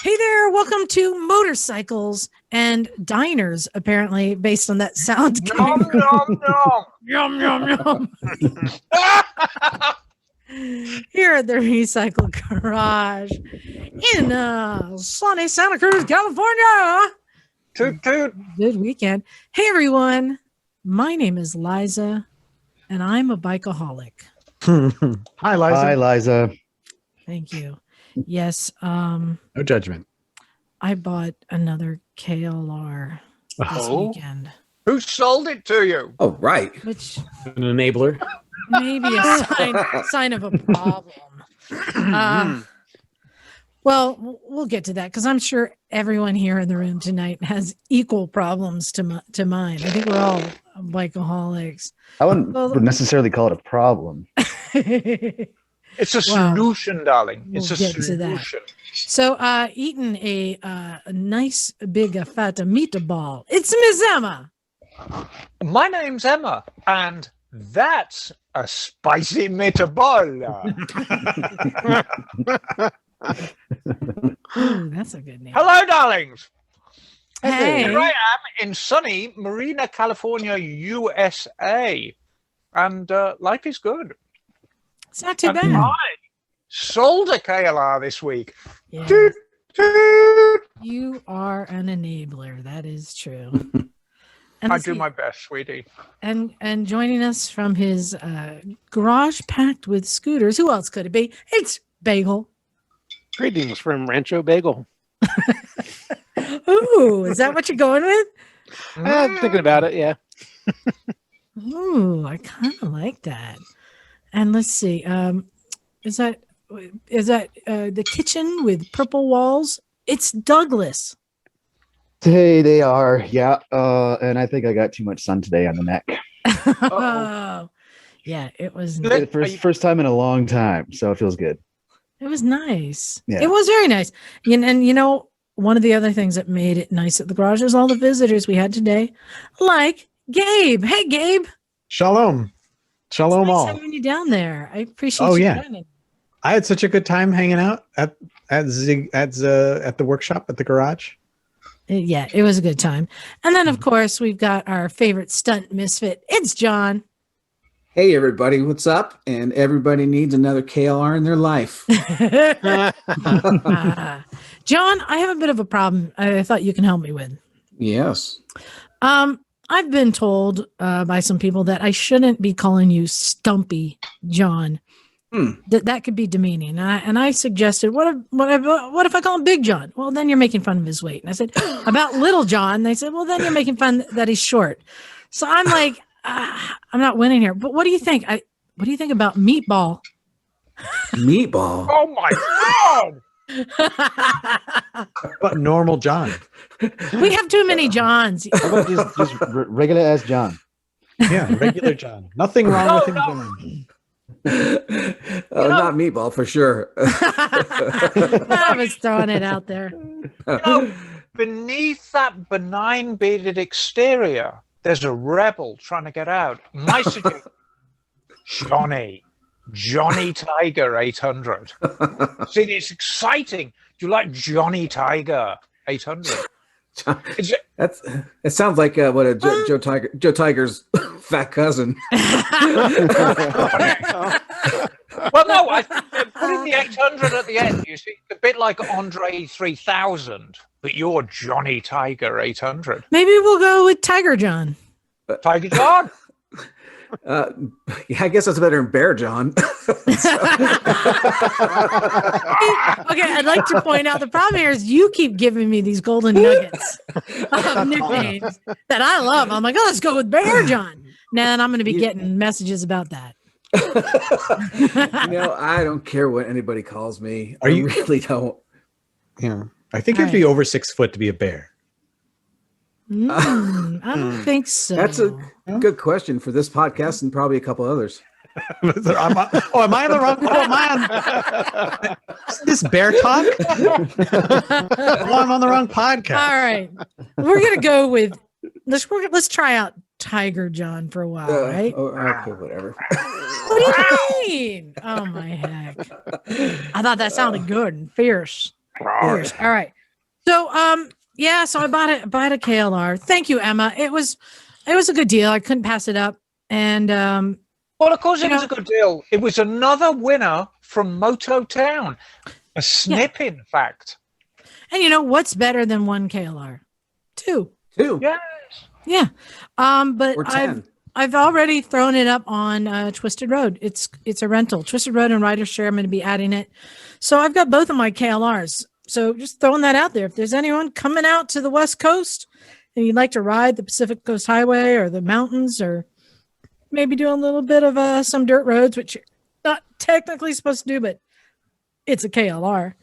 Hey there, welcome to Motorcycles and Diners, apparently, based on that sound. Nom, nom, nom. Yum, yum, yum. Here at the Recycle Garage in sunny Santa Cruz, California. Toot, toot. Good weekend. Hey, everyone. My name is Liza, and I'm a bikeaholic. Hi, Liza. Hi, Liza. Thank you. Yes. No judgment. I bought another KLR this weekend. Who sold it to you? Oh, right. Which An enabler. maybe a sign of a problem. Well, we'll get to that because I'm sure everyone here in the room tonight has equal problems to mine. I think we're all bikeaholics. I wouldn't necessarily call it a problem. It's a solution, darling. It's We'll a get to that. solution. So, eating a nice big fat meatball. It's Miss Emma. My name's Emma, and that's a spicy meatball. Ooh, that's a good name. Hello, darlings. Hey. Here I am in sunny Marina, California, USA. And life is good. It's not too And bad. I sold a KLR this week. Yeah. Toot, toot. You are an enabler. That is true. I do my best, sweetie. And joining us from his garage packed with scooters. Who else could it be? It's Bagel. Greetings from Rancho Bagel. Ooh, is that what you're going with? I'm thinking about it, yeah. Ooh, I kind of like that. And let's see. Is that the kitchen with purple walls? It's Douglas. Hey, they are. Yeah. And I think I got too much sun today on the neck. Oh, yeah. It was. First time in a long time. So it feels good. It was nice. Yeah. It was very nice. And you know, one of the other things that made it nice at the garage is all the visitors we had today, like Gabe. Hey, Gabe. Shalom. Shalom It's nice all. having you down there. I appreciate you joining. I had such a good time hanging out at the workshop at the garage. Yeah, it was a good time. And then, of course, we've got our favorite stunt misfit. It's John. Hey, everybody. What's up? And everybody needs another KLR in their life. John, I have a bit of a problem I thought you can help me with. Yes. I've been told by some people that I shouldn't be calling you Stumpy John. That could be demeaning. And I suggested, what if I call him Big John? Well, then you're making fun of his weight. And I said, about Little John. They said, well, then you're making fun that he's short. So I'm like, I'm not winning here. But what do you think? What do you think about Meatball? Meatball. Oh, my God. But normal John. We have too many Johns. How about just regular as John? Yeah, regular John. Nothing wrong with him, John. Not Meatball for sure. I was throwing it out there. Beneath that benign bearded exterior, there's a rebel trying to get out. My suggestion, Johnny Tiger 800. See, it's exciting. Do you like Johnny Tiger 800? It sounds like what a Joe Tiger's fat cousin. Well, no, I think putting the 800 at the end, you see, it's a bit like Andre 3000, but you're Johnny Tiger 800. Maybe we'll go with Tiger John. Tiger John. Yeah, I guess that's better than Bear John. Okay, I'd like to point out the problem here is you keep giving me these golden nuggets of nicknames that I love. I'm like, oh, let's go with Bear John. Now I'm going to be getting messages about that. I don't care what anybody calls me. Are you really don't? Yeah. I think you have to be over 6 foot to be a bear. I don't think so. That's a good question for this podcast and probably a couple others. Am I on the wrong? Am I on this bear talk? I'm on the wrong podcast. All right, we're gonna go with let's try out Tiger John for a while, right? Okay, whatever. What do you mean? Oh my heck! I thought that sounded good and fierce. Cheers. All right. So yeah, so I bought a KLR. Thank you, Emma. It was a good deal. I couldn't pass it up. And well, of course it was a good deal. It was another winner from Moto Town. A snip, in fact. And you know what's better than one KLR? Two. Yes. Yeah. But Or 10. I've already thrown it up on Twisted Road. It's a rental. Twisted Road and Rider Share. I'm going to be adding it. So I've got both of my KLRs. So just throwing that out there. If there's anyone coming out to the West Coast and you'd like to ride the Pacific Coast Highway or the mountains, or maybe do a little bit of some dirt roads, which you're not technically supposed to do, but it's a KLR.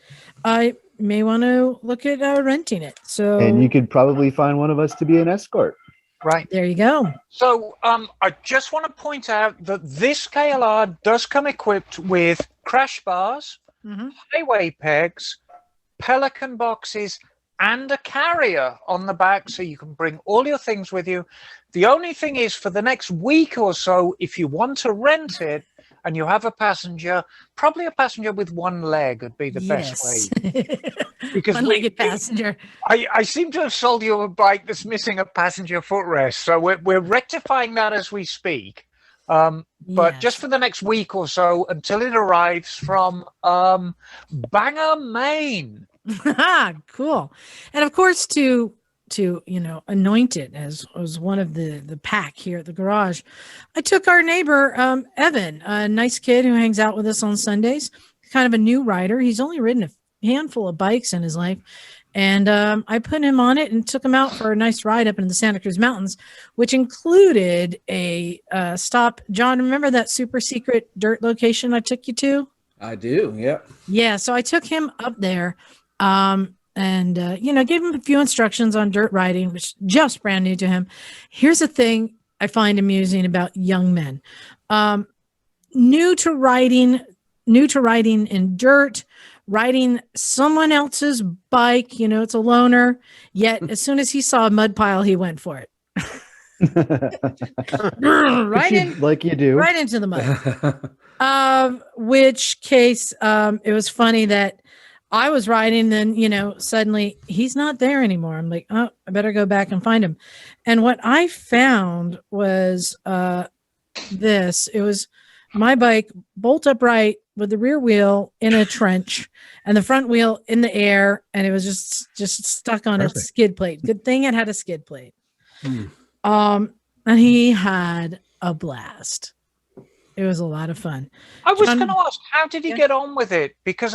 I may want to look at renting it. So, And you could probably find one of us to be an escort. Right. There you go. So I just want to point out that this KLR does come equipped with crash bars, highway pegs, Pelican boxes, and a carrier on the back, so you can bring all your things with you. The only thing is, for the next week or so, if you want to rent it and you have a passenger, probably a passenger with one leg would be the best way. Because one-legged passenger. I seem to have sold you a bike that's missing a passenger footrest, so we're rectifying that as we speak. But just for the next week or so, until it arrives from Bangor, Maine. Cool. And of course, to anoint it as one of the pack here at the garage, I took our neighbor Evan, a nice kid who hangs out with us on Sundays, kind of a new rider. He's only ridden a handful of bikes in his life, and I put him on it and took him out for a nice ride up into the Santa Cruz Mountains, which included a stop. John, remember that super secret dirt location I took you to? I do. Yep. Yeah. So I took him up there. And gave him a few instructions on dirt riding, which is just brand new to him. Here's the thing I find amusing about young men. New to riding in dirt, riding someone else's bike, it's a loner. Yet as soon as he saw a mud pile, he went for it. Like you do. Right into the mud. Which case, it was funny that I was riding, then, suddenly he's not there anymore. I'm like, oh, I better go back and find him. And what I found was this. It was my bike bolt upright with the rear wheel in a trench and the front wheel in the air. And it was just stuck on its skid plate. Good thing it had a skid plate. And he had a blast. It was a lot of fun. I was going to ask, how did he get on with it? Because,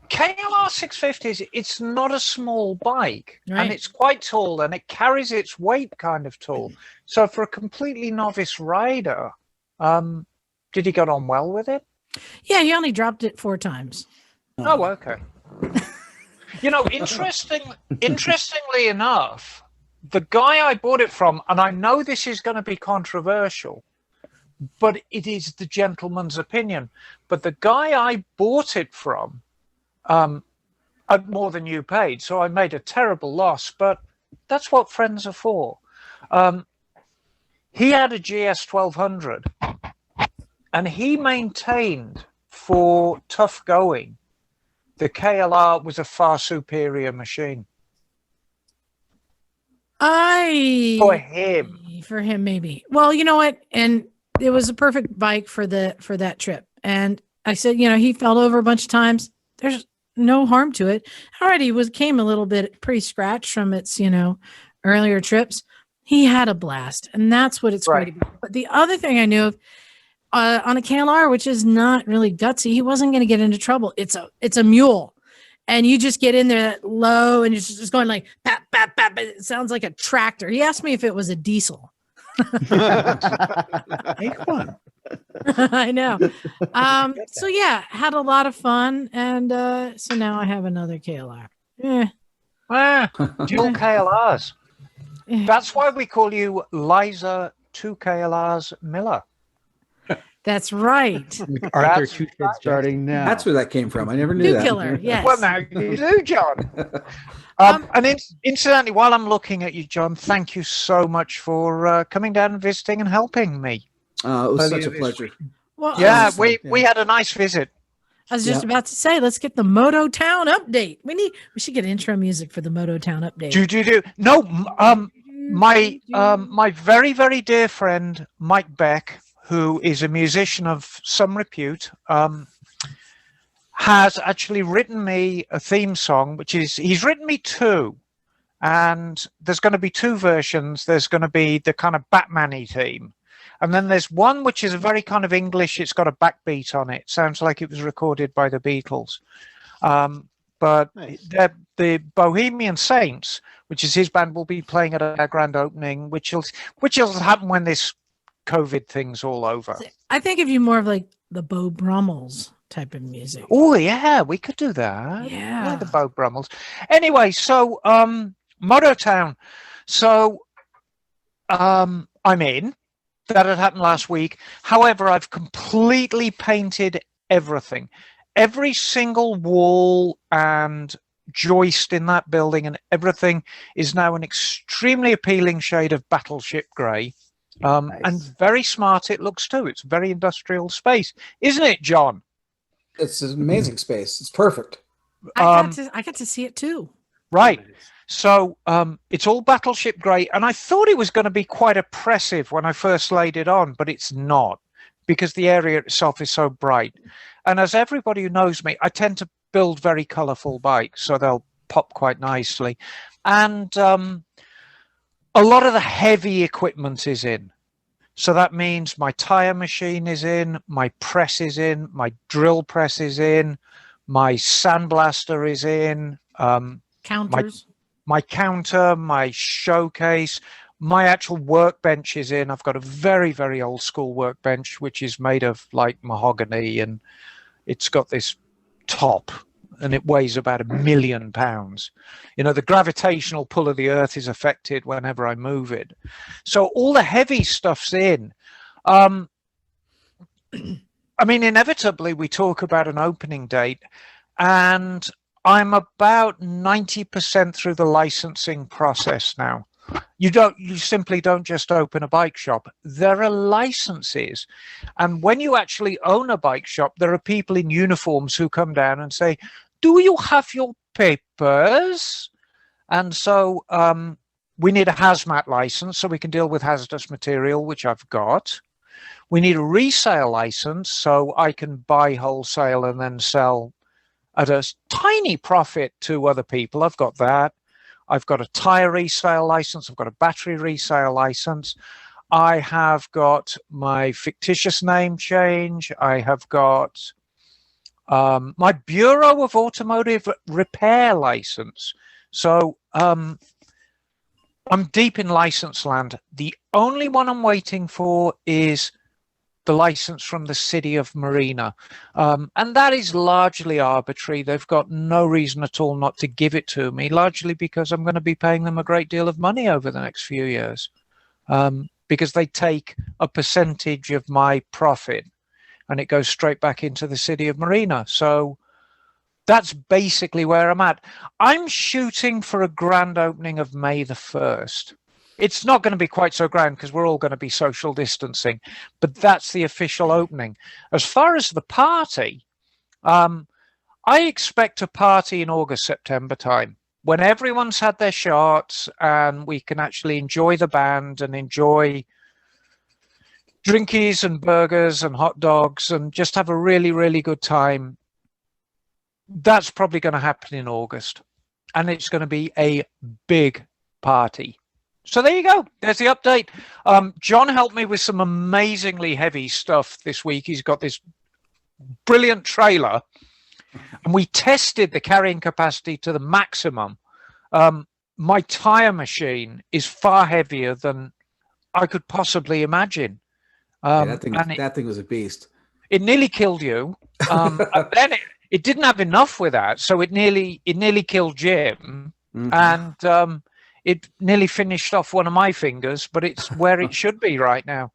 KLR 650s, it's not a small bike, and it's quite tall, and it carries its weight kind of tall. So for a completely novice rider, did he get on well with it? Yeah, he only dropped it 4 times. Oh, okay. Interestingly enough, the guy I bought it from, and I know this is going to be controversial, but it is the gentleman's opinion. But the guy I bought it from had more than you paid, so I made a terrible loss. But that's what friends are for. He had a GS1200, and he maintained for tough going, the KLR was a far superior machine. For him, maybe. Well, you know what? And it was a perfect bike for that trip. And I said, he fell over a bunch of times. There's no harm to it. Already came a little bit pre-scratched from its, earlier trips. He had a blast, and that's what it's great about. But the other thing I knew of on a KLR, which is not really gutsy, he wasn't going to get into trouble. It's a mule, and you just get in there low, and it's just going like pap pap pap. It sounds like a tractor. He asked me if it was a diesel. Make one. I know. So yeah, had a lot of fun, and so now I have another KLR. Dual KLRs. That's why we call you Liza 2 KLRs Miller. That's right. Arthur two kids Starting now. That's where that came from. I never knew that. Killer, yes. Well, now you do, John. And incidentally, while I'm looking at you, John, thank you so much for coming down and visiting and helping me. It was such a pleasure. Well, Yeah, we had a nice visit. I was just about to say, let's get the Moto Town update. We should get intro music for the Moto Town update. Do. No, my very, very dear friend, Mike Beck, who is a musician of some repute, has actually written me a theme song, which is, he's written me two, and there's going to be two versions. There's going to be the kind of Batman-y theme. And then there's one which is a very kind of English, it's got a backbeat on it. Sounds like it was recorded by the Beatles. But Nice. the Bohemian Saints, which is his band, will be playing at our grand opening, which will happen when this COVID thing's all over. I think of you more of like the Beau Brummels type of music. Oh, yeah, we could do that. Yeah. The Beau Brummels. Anyway, so Moto Town. So I'm in. That had happened last week. However, I've completely painted everything. Every single wall and joist in that building and everything is now an extremely appealing shade of battleship grey. Nice. And very smart it looks too. It's very industrial space. Isn't it, John? It's an amazing space. It's perfect. I got to see it too. Right. So it's all battleship grey, and I thought it was going to be quite oppressive when I first laid it on, but it's not, because the area itself is so bright. And as everybody who knows me, I tend to build very colourful bikes, so they'll pop quite nicely. And a lot of the heavy equipment is in. So that means my tyre machine is in, my press is in, my drill press is in, my sandblaster is in, Counters. my counter, my showcase, my actual workbench is in. I've got a very, very old school workbench, which is made of like mahogany, and it's got this top, and it weighs about 1 million pounds. You know, the gravitational pull of the earth is affected whenever I move it. So all the heavy stuff's in. I mean, inevitably we talk about an opening date, and I'm about 90% through the licensing process now. You simply don't just open a bike shop. There are licenses. And when you actually own a bike shop, there are people in uniforms who come down and say, do you have your papers? And so we need a hazmat license so we can deal with hazardous material, which I've got. We need a resale license so I can buy wholesale and then sell at a tiny profit to other people. I've got that. I've got a tire resale license. I've got a battery resale license. I have got my fictitious name change. I have got my Bureau of Automotive Repair license. So I'm deep in license land. The only one I'm waiting for is the license from the city of Marina. And that is largely arbitrary. They've got no reason at all not to give it to me, largely because I'm going to be paying them a great deal of money over the next few years, because they take a percentage of my profit and it goes straight back into the city of Marina. So that's basically where I'm at. I'm shooting for a grand opening of May the 1st. It's not going to be quite so grand because we're all going to be social distancing, but that's the official opening. As far as the party, I expect a party in August, September time, when everyone's had their shots and we can actually enjoy the band and enjoy drinkies and burgers and hot dogs and just have a really, really good time. That's probably going to happen in August, and it's going to be a big party. So there you go. There's the update. John helped me with some amazingly heavy stuff this week. He's got this brilliant trailer, and we tested the carrying capacity to the maximum. My tire machine is far heavier than I could possibly imagine. That thing was a beast. It nearly killed you. And then it didn't have enough with that, so it nearly killed Jim. Mm-hmm. And it nearly finished off one of my fingers, but it's where it should be right now.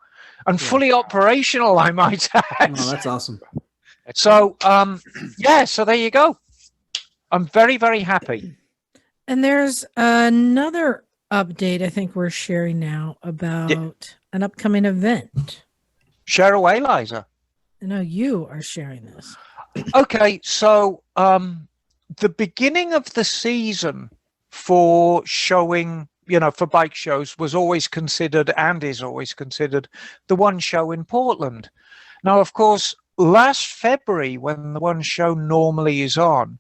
And fully operational, I might add. Oh, that's awesome. So, yeah, so there you go. I'm very, very happy. And there's another update I think we're sharing now about an upcoming event. Share away, Liza. No, you are sharing this. Okay, so the beginning of the season for showing, for bike shows was always considered, and is always considered, the one show in Portland. Now, of course, last February, when the one show normally is on,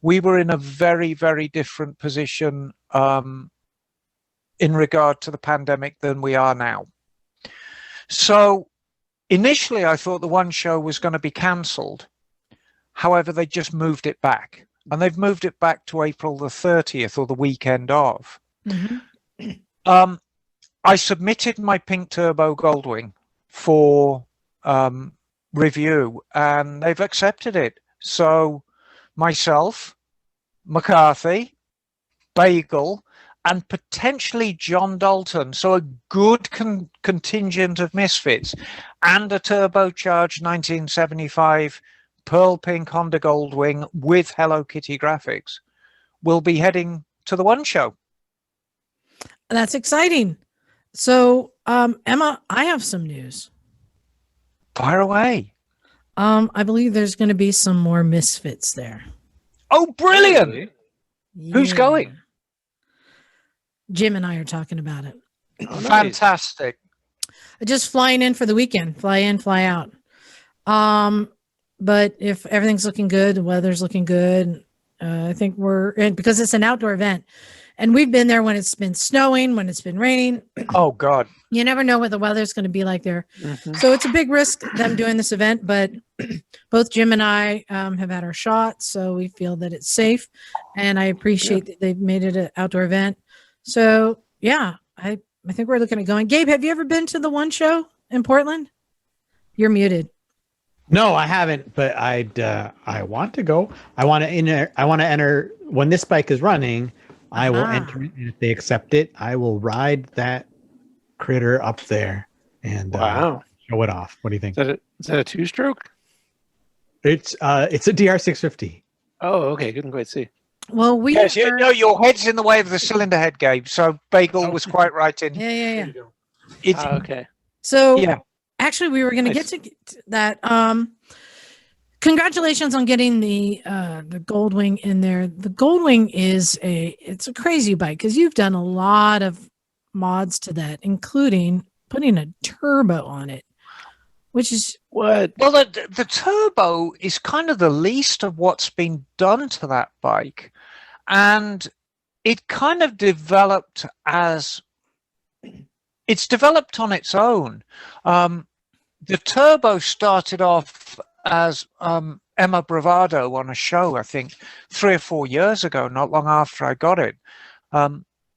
we were in a very, very different position in regard to the pandemic than we are now. So initially, I thought the one show was going to be cancelled. However, they just moved it back. And they've moved it back to April the 30th, or the weekend of. Mm-hmm. I submitted my pink Turbo Goldwing for review, and they've accepted it. So myself, McCarthy, Bagel, and potentially John Dalton, so a good contingent of Misfits, and a turbocharged 1975 pearl pink Honda Goldwing with Hello Kitty graphics, will be heading to the one show. That's exciting. So, Emma, I have some news. Fire away. I believe there's going to be some more Misfits there. Oh, brilliant! Yeah. Who's going? Jim and I are talking about it. Oh, nice. Fantastic. Just flying in for the weekend. Fly in, fly out. But if everything's looking good, the weather's looking good, I think we're in, because it's an outdoor event. And we've been there when it's been snowing, when it's been raining. Oh, God. You never know what the weather's going to be like there. Mm-hmm. So it's a big risk them doing this event, but both Jim and I have had our shots, so we feel that it's safe. And I appreciate that they've made it an outdoor event. So, yeah, I think we're looking at going. Gabe, have you ever been to the one show in Portland? You're muted. No, I haven't, but I want to go. I want to enter when this bike is running. I will enter it, and if they accept it, I will ride that critter up there and show it off. What do you think? Is that a two-stroke? It's a DR650. Oh, okay. Couldn't quite see. Well, we yes, your head's in the way of the cylinder head, Gabe. So Bagel was quite right in. Yeah. It's, okay. So yeah. Actually, we were going to get to that. Congratulations on getting the Goldwing in there. The Goldwing it's a crazy bike because you've done a lot of mods to that, including putting a turbo on it, which is what? Well, the turbo is kind of the least of what's been done to that bike, and it kind of developed it's developed on its own. The turbo started off as Emma Bravado on a show, I think 3 or 4 years ago, not long after I got it.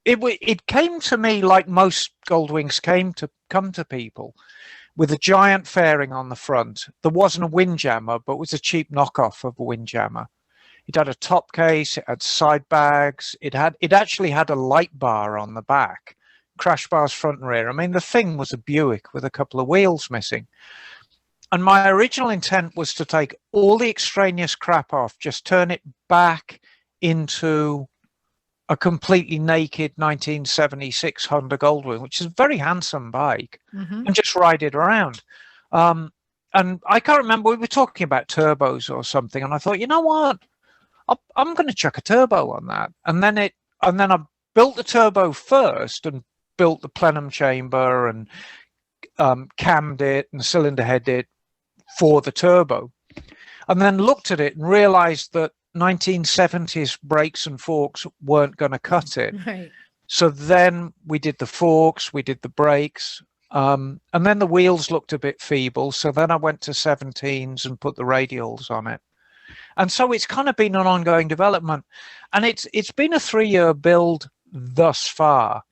It came to me like most Goldwings come to people, with a giant fairing on the front. There wasn't a windjammer, but it was a cheap knockoff of a windjammer. It had a top case, it had side bags, it actually had a light bar on the back, crash bars front and rear. I mean, the thing was a Buick with a couple of wheels missing. And my original intent was to take all the extraneous crap off, just turn it back into a completely naked 1976 Honda Goldwing, which is a very handsome bike, and just ride it around. And I can't remember, we were talking about turbos or something, and I thought, you know what, I'm going to chuck a turbo on that. And then I built the turbo first and built the plenum chamber and cammed it and cylinder headed it for the turbo, and then looked at it and realized that 1970s brakes and forks weren't going to cut it. right. So then we did the forks, we did the brakes, and then the wheels looked a bit feeble. So then I went to 17s and put the radials on it. And so it's kind of been an ongoing development, and it's been a 3-year build thus far.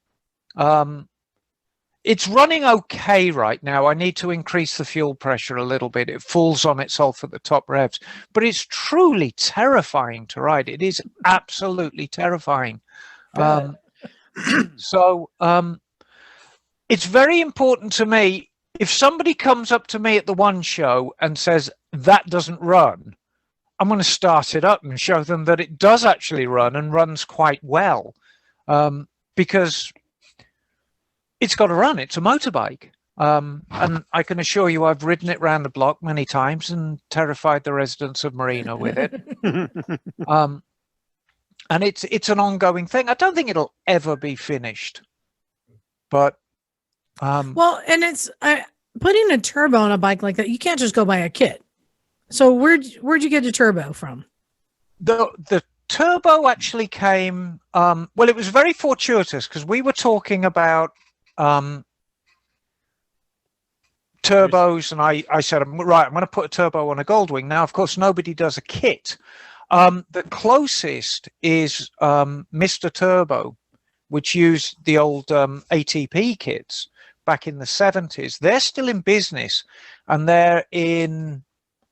It's running okay right now. I need to increase the fuel pressure a little bit. It falls on itself at the top revs, but it's truly terrifying to ride. It is absolutely terrifying. So it's very important to me. If somebody comes up to me at the one show and says that doesn't run, I'm going to start it up and show them that it does actually run and runs quite well, because it's got to run. It's a motorbike. And I can assure you I've ridden it round the block many times and terrified the residents of Marina with it. And it's an ongoing thing. I don't think it'll ever be finished. But well, and it's putting a turbo on a bike like that. You can't just go buy a kit. So where'd you get a turbo from? The turbo actually came. Well, it was very fortuitous because we were talking about turbos, and I said, right, I'm going to put a turbo on a Goldwing. Now, of course, nobody does a kit. The closest is Mr. Turbo, which used the old ATP kits back in the 70s. They're still in business, and they're in,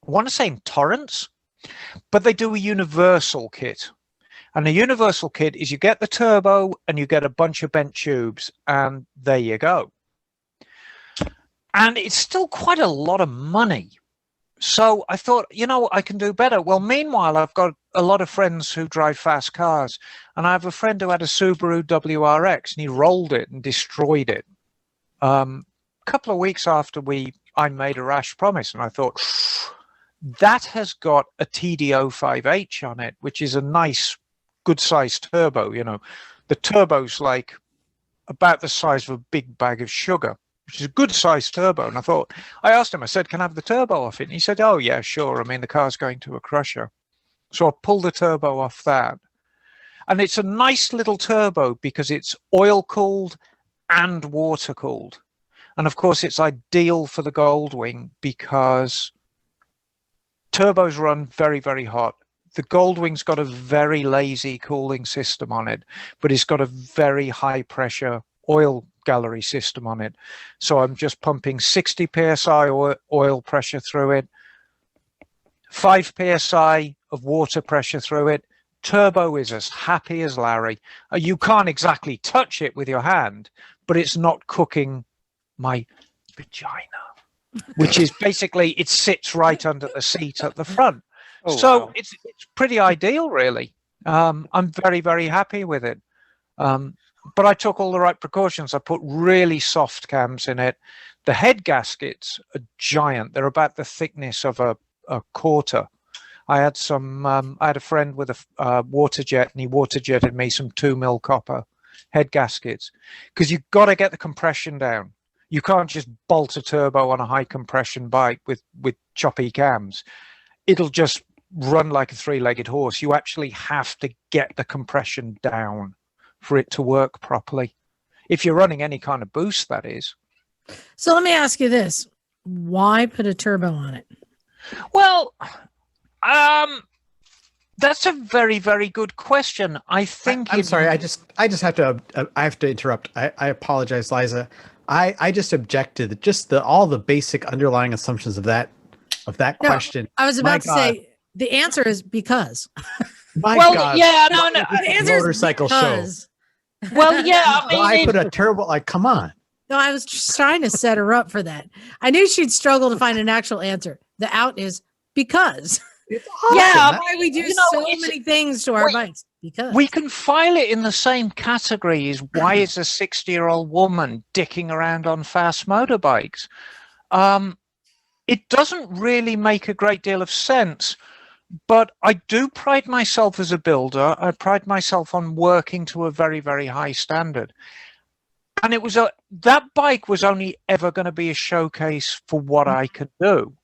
I want to say in Torrance, but they do a universal kit. And a universal kit is you get the turbo and you get a bunch of bent tubes, and there you go. And it's still quite a lot of money. So I thought, I can do better. Well, meanwhile, I've got a lot of friends who drive fast cars. And I have a friend who had a Subaru WRX, and he rolled it and destroyed it. A couple of weeks after I made a rash promise, and I thought, that has got a TD05H on it, which is a nice, good-sized turbo. The turbo's like about the size of a big bag of sugar, which is a good-sized turbo. And I asked him, I said, can I have the turbo off it? And he said, oh, yeah, sure. I mean, the car's going to a crusher. So I pulled the turbo off that. And it's a nice little turbo because it's oil-cooled and water-cooled. And, of course, it's ideal for the Goldwing because turbos run very, very hot. The Goldwing's got a very lazy cooling system on it, but it's got a very high-pressure oil gallery system on it. So I'm just pumping 60 psi oil pressure through it, 5 psi of water pressure through it. Turbo is as happy as Larry. You can't exactly touch it with your hand, but it's not cooking my vagina, which is basically, it sits right under the seat at the front. Oh, so wow. it's pretty ideal, really. I'm very, very happy with it. But I took all the right precautions. I put really soft cams in it. The head gaskets are giant. They're about the thickness of a quarter. I had a friend with a water jet, and he water jetted me some 2mm copper head gaskets because you've got to get the compression down. You can't just bolt a turbo on a high compression bike with choppy cams. It'll just run like a three-legged horse. You actually have to get the compression down for it to work properly. If you're running any kind of boost, that is. So let me ask you this. Why put a turbo on it? Well, that's a very, very good question. I think I'm sorry. I just have to. I have to interrupt. I apologize, Liza. I just objected all the basic underlying assumptions of that question. I was about to say the answer is because. My God. Yeah, no. The answer is motorcycle because. show. Well, yeah. I mean, Why put a turbo? Like, come on. No, I was just trying to set her up for that. I knew she'd struggle to find an actual answer. The out is because. It's awesome. Yeah, That's why we do so many things to our bikes. Because we can file it in the same category as why is a 60-year-old woman dicking around on fast motorbikes? It doesn't really make a great deal of sense, but I do pride myself as a builder. I pride myself on working to a very, very high standard. And that bike was only ever going to be a showcase for what I could do.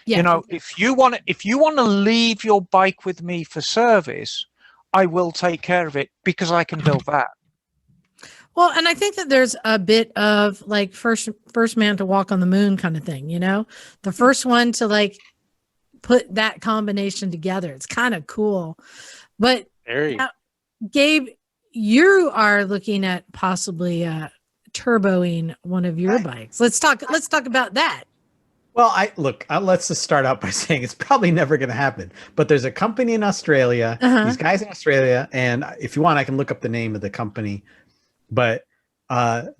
yeah. If you want to leave your bike with me for service, I will take care of it because I can build that. Well, and I think that there's a bit of like first man to walk on the moon kind of thing, the first one to like put that combination together. It's kind of cool. But Gabe, you are looking at possibly turboing one of your bikes. Let's talk about that. Well, let's just start out by saying it's probably never going to happen. But there's a company in Australia, these guys in Australia, and if you want, I can look up the name of the company. But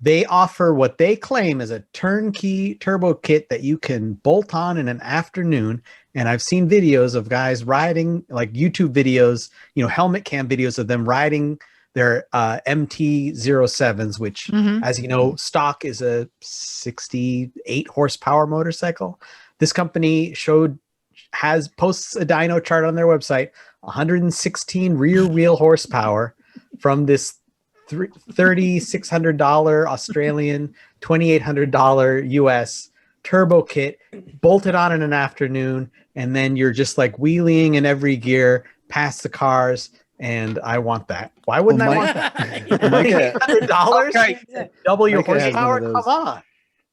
they offer what they claim is a turnkey turbo kit that you can bolt on in an afternoon. And I've seen videos of guys riding, like YouTube videos, helmet cam videos of them riding They're MT-07s, which, as you know, stock is a 68 horsepower motorcycle. This company posts a dyno chart on their website, 116 rear wheel horsepower from this $3,600 Australian, $2,800 US turbo kit, bolted on in an afternoon, and then you're just like wheeling in every gear past the cars. And I want that. Why wouldn't I want that? $2,800? Okay. Double your Micah has one horsepower? of Come those. on.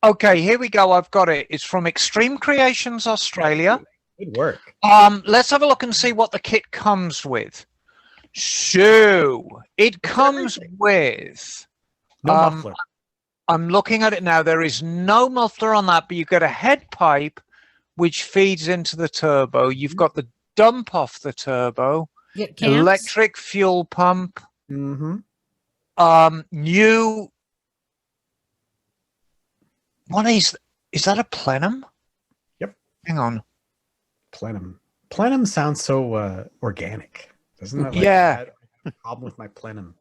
Okay, here we go. I've got it. It's from Extreme Creations Australia. Good work. Let's have a look and see what the kit comes with. So it comes with No muffler. I'm looking at it now. There is no muffler on that, but you get a head pipe which feeds into the turbo. You've got the dump off the turbo, electric fuel pump, new. What is that? A plenum? Yep. Hang on. Plenum. Plenum sounds so organic, doesn't it? Yeah. I have a problem with my plenum.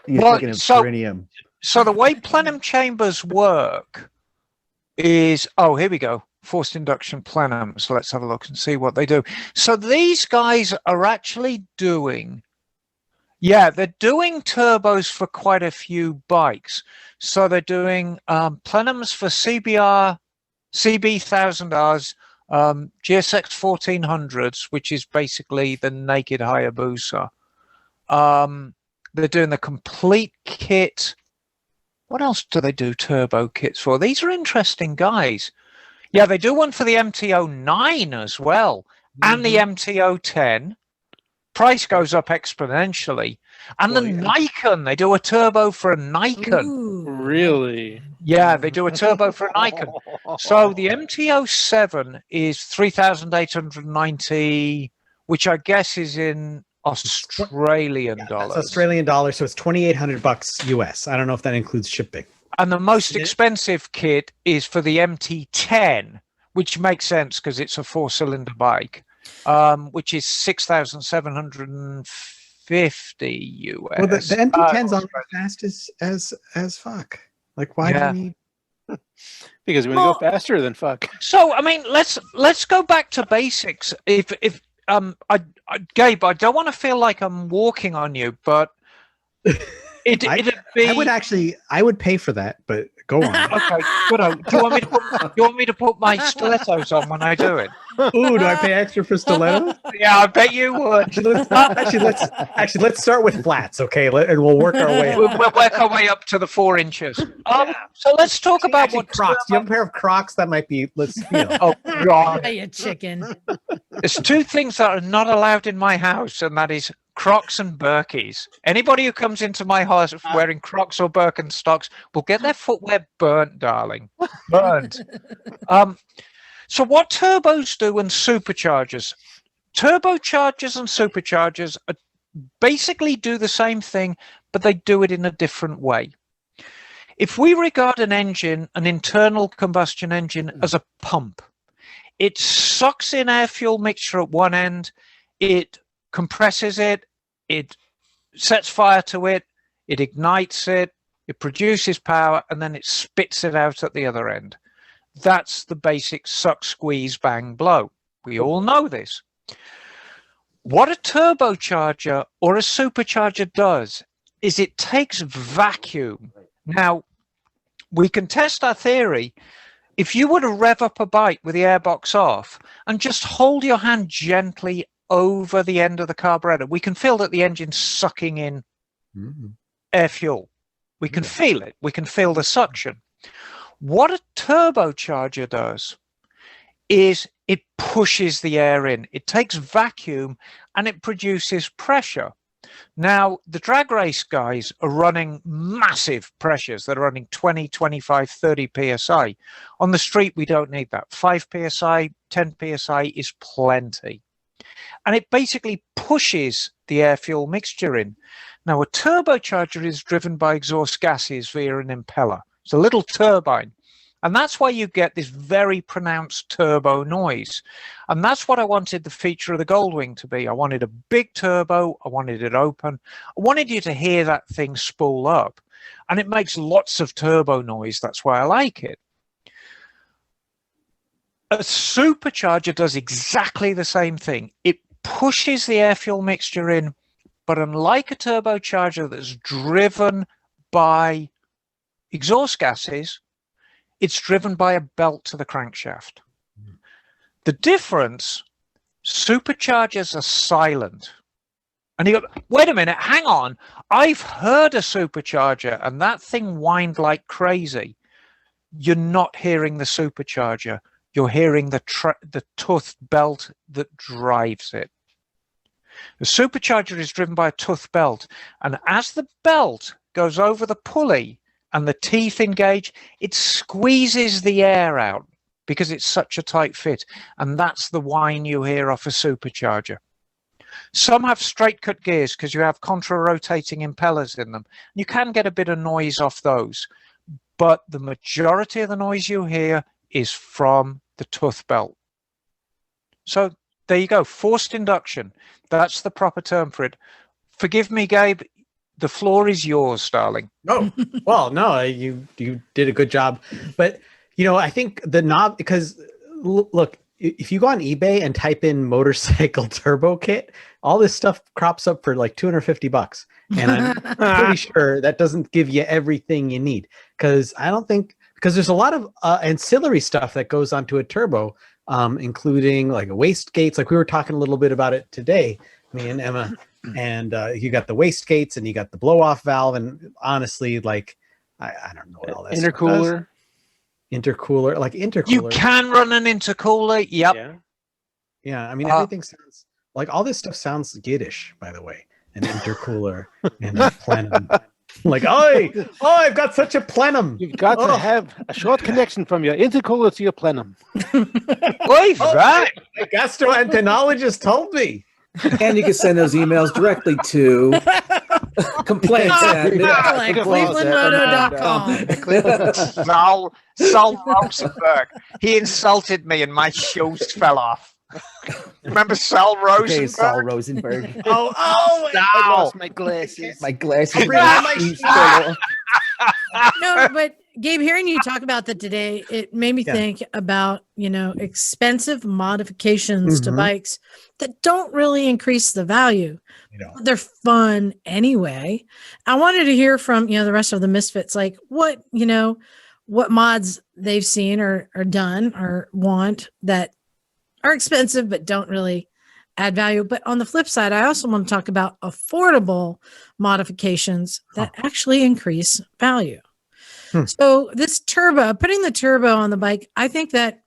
You're Well, thinking of so- perineum. So the way plenum chambers work is, here we go. Forced induction plenum. So let's have a look and see what they do. So these guys are actually doing, they're doing turbos for quite a few bikes. So they're doing plenums for CB 1000Rs, GSX 1400s, which is basically the naked Hayabusa. They're doing the complete kit. What else do they do turbo kits for? These are interesting guys. Yeah, they do one for the MT-09 as well, and the MT-10. Price goes up exponentially. And the Nikon, they do a turbo for a Nikon. Ooh. Really? Yeah, they do a turbo for a Nikon. So the MT-07 is 3,890, which I guess is in Australian dollars. That's Australian dollars, so it's $2,800 US. I don't know if that includes shipping. And the most expensive kit is for the MT-10, which makes sense because it's a 4-cylinder bike, which is 6,750 US. Well, the MT-10's on fast as fuck. Like, why do you need? Because we want to go faster than fuck. So, I mean, let's go back to basics. Gabe, I don't want to feel like I'm walking on you, but it'd be. I would pay for that, but go on. Okay, good. Do you want me to put my stilettos on when I do it? Ooh, do I pay extra for stilettos? Yeah, I bet you would. Let's start with flats, okay? And we'll work our way. We'll work our way up to the 4 inches. So let's talk about what Crocs. Do you have a pair of Crocs that might be? Oh God! Hey, you chicken. There's 2 things that are not allowed in my house, and that is Crocs and Birkies. Anybody who comes into my house wearing Crocs or Birkenstocks will get their footwear burnt, darling. Burnt. So what turbos do and superchargers? Turbochargers and superchargers basically do the same thing, but they do it in a different way. If we regard an engine, an internal combustion engine, as a pump, it sucks in air-fuel mixture at one end, it compresses it, it sets fire to it, it ignites it, it produces power, and then it spits it out at the other end. That's the basic suck, squeeze, bang, blow. We all know this. What a turbocharger or a supercharger does is it takes vacuum. Now, we can test our theory. If you were to rev up a bike with the airbox off and just hold your hand gently over the end of the carburetor, we can feel that the engine's sucking in air fuel. We can feel it. We can feel the suction. What a turbocharger does is it pushes the air in. It takes vacuum and it produces pressure. Now, the drag race guys are running massive pressures. They're running 20, 25, 30 PSI. On the street, we don't need that. 5 PSI, 10 PSI is plenty. And it basically pushes the air-fuel mixture in. Now, a turbocharger is driven by exhaust gases via an impeller. It's a little turbine. And that's why you get this very pronounced turbo noise. And that's what I wanted the feature of the Goldwing to be. I wanted a big turbo. I wanted it open. I wanted you to hear that thing spool up. And it makes lots of turbo noise. That's why I like it. A supercharger does exactly the same thing. It pushes the air-fuel mixture in, but unlike a turbocharger that's driven by exhaust gases, it's driven by a belt to the crankshaft. The difference, superchargers are silent. And you go, wait a minute, hang on. I've heard a supercharger and that thing whined like crazy. You're not hearing the supercharger. You're hearing the tooth belt that drives it. The supercharger is driven by a tooth belt. And as the belt goes over the pulley and the teeth engage, it squeezes the air out because it's such a tight fit. And that's the whine you hear off a supercharger. Some have straight cut gears because you have contra-rotating impellers in them. You can get a bit of noise off those. But the majority of the noise you hear is from the tooth belt. So there you go, forced induction. That's the proper term for it. Forgive me, Gabe. The floor is yours, darling. Oh, well, no, you did a good job. But, I think the knob, because look, if you go on eBay and type in motorcycle turbo kit, all this stuff crops up for like $250. And I'm pretty sure that doesn't give you everything you need. Because there's a lot of ancillary stuff that goes onto a turbo, including like a wastegates. Like we were talking a little bit about it today, me and Emma, and you got the wastegates and you got the blow off valve. And honestly, like, I don't know what all that intercooler. Intercooler. You can run an intercooler. Yep. Yeah. I mean, everything sounds like all this stuff sounds Yiddish, by the way. An intercooler and a plenum. Like, oh, I've got such a plenum. You've got to have a short connection from your intercooler to your plenum. Wait, right. The gastroenterologist told me. And you can send those emails directly to complaints at clevelandmoto.com. Sal Rosenberg. He insulted me and my shoes fell off. Remember Sal Rosenberg? Okay, Sal Rosenberg. Oh, I lost my glasses. My glasses. No, but Gabe, hearing you talk about that today, it made me think about, expensive modifications to bikes that don't really increase the value. They're fun anyway. I wanted to hear from, the rest of the Misfits, like what mods they've seen or done or want that are expensive but don't really add value. But on the flip side, I also want to talk about affordable modifications that actually increase value. So this turbo, putting the turbo on the bike, I think that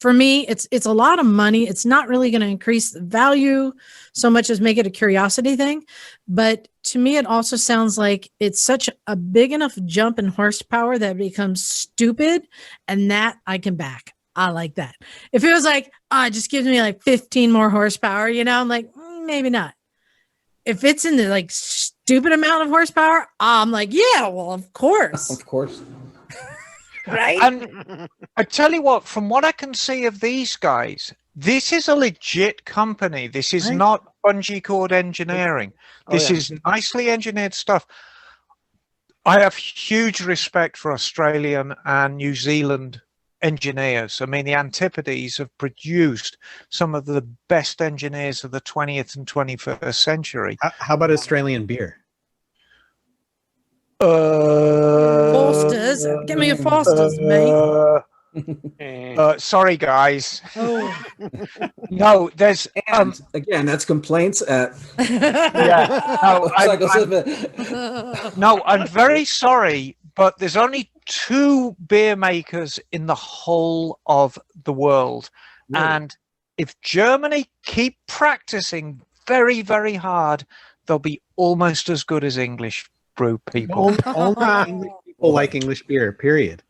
for me, it's a lot of money. It's not really going to increase the value so much as make it a curiosity thing. But to me, it also sounds like it's such a big enough jump in horsepower that it becomes stupid, and that I can back. I like that. If it was like, it just gives me like 15 more horsepower, I'm like, maybe not. If it's in the like stupid amount of horsepower, I'm like, yeah, well, of course. Of course. Right? And I tell you what, from what I can see of these guys, this is a legit company. This is not bungee cord engineering. This is nicely engineered stuff. I have huge respect for Australian and New Zealand engineers. I mean, the Antipodes have produced some of the best engineers of the 20th and 21st century. How about Australian beer? Foster's. Give me a Foster's, mate. Sorry, guys. Oh. No, there's again, that's complaints at no, I'm very sorry, but there's only 2 beer makers in the whole of the world. Really? And if Germany keep practicing very, very hard, they'll be almost as good as English brew people. Only English people like English beer, period.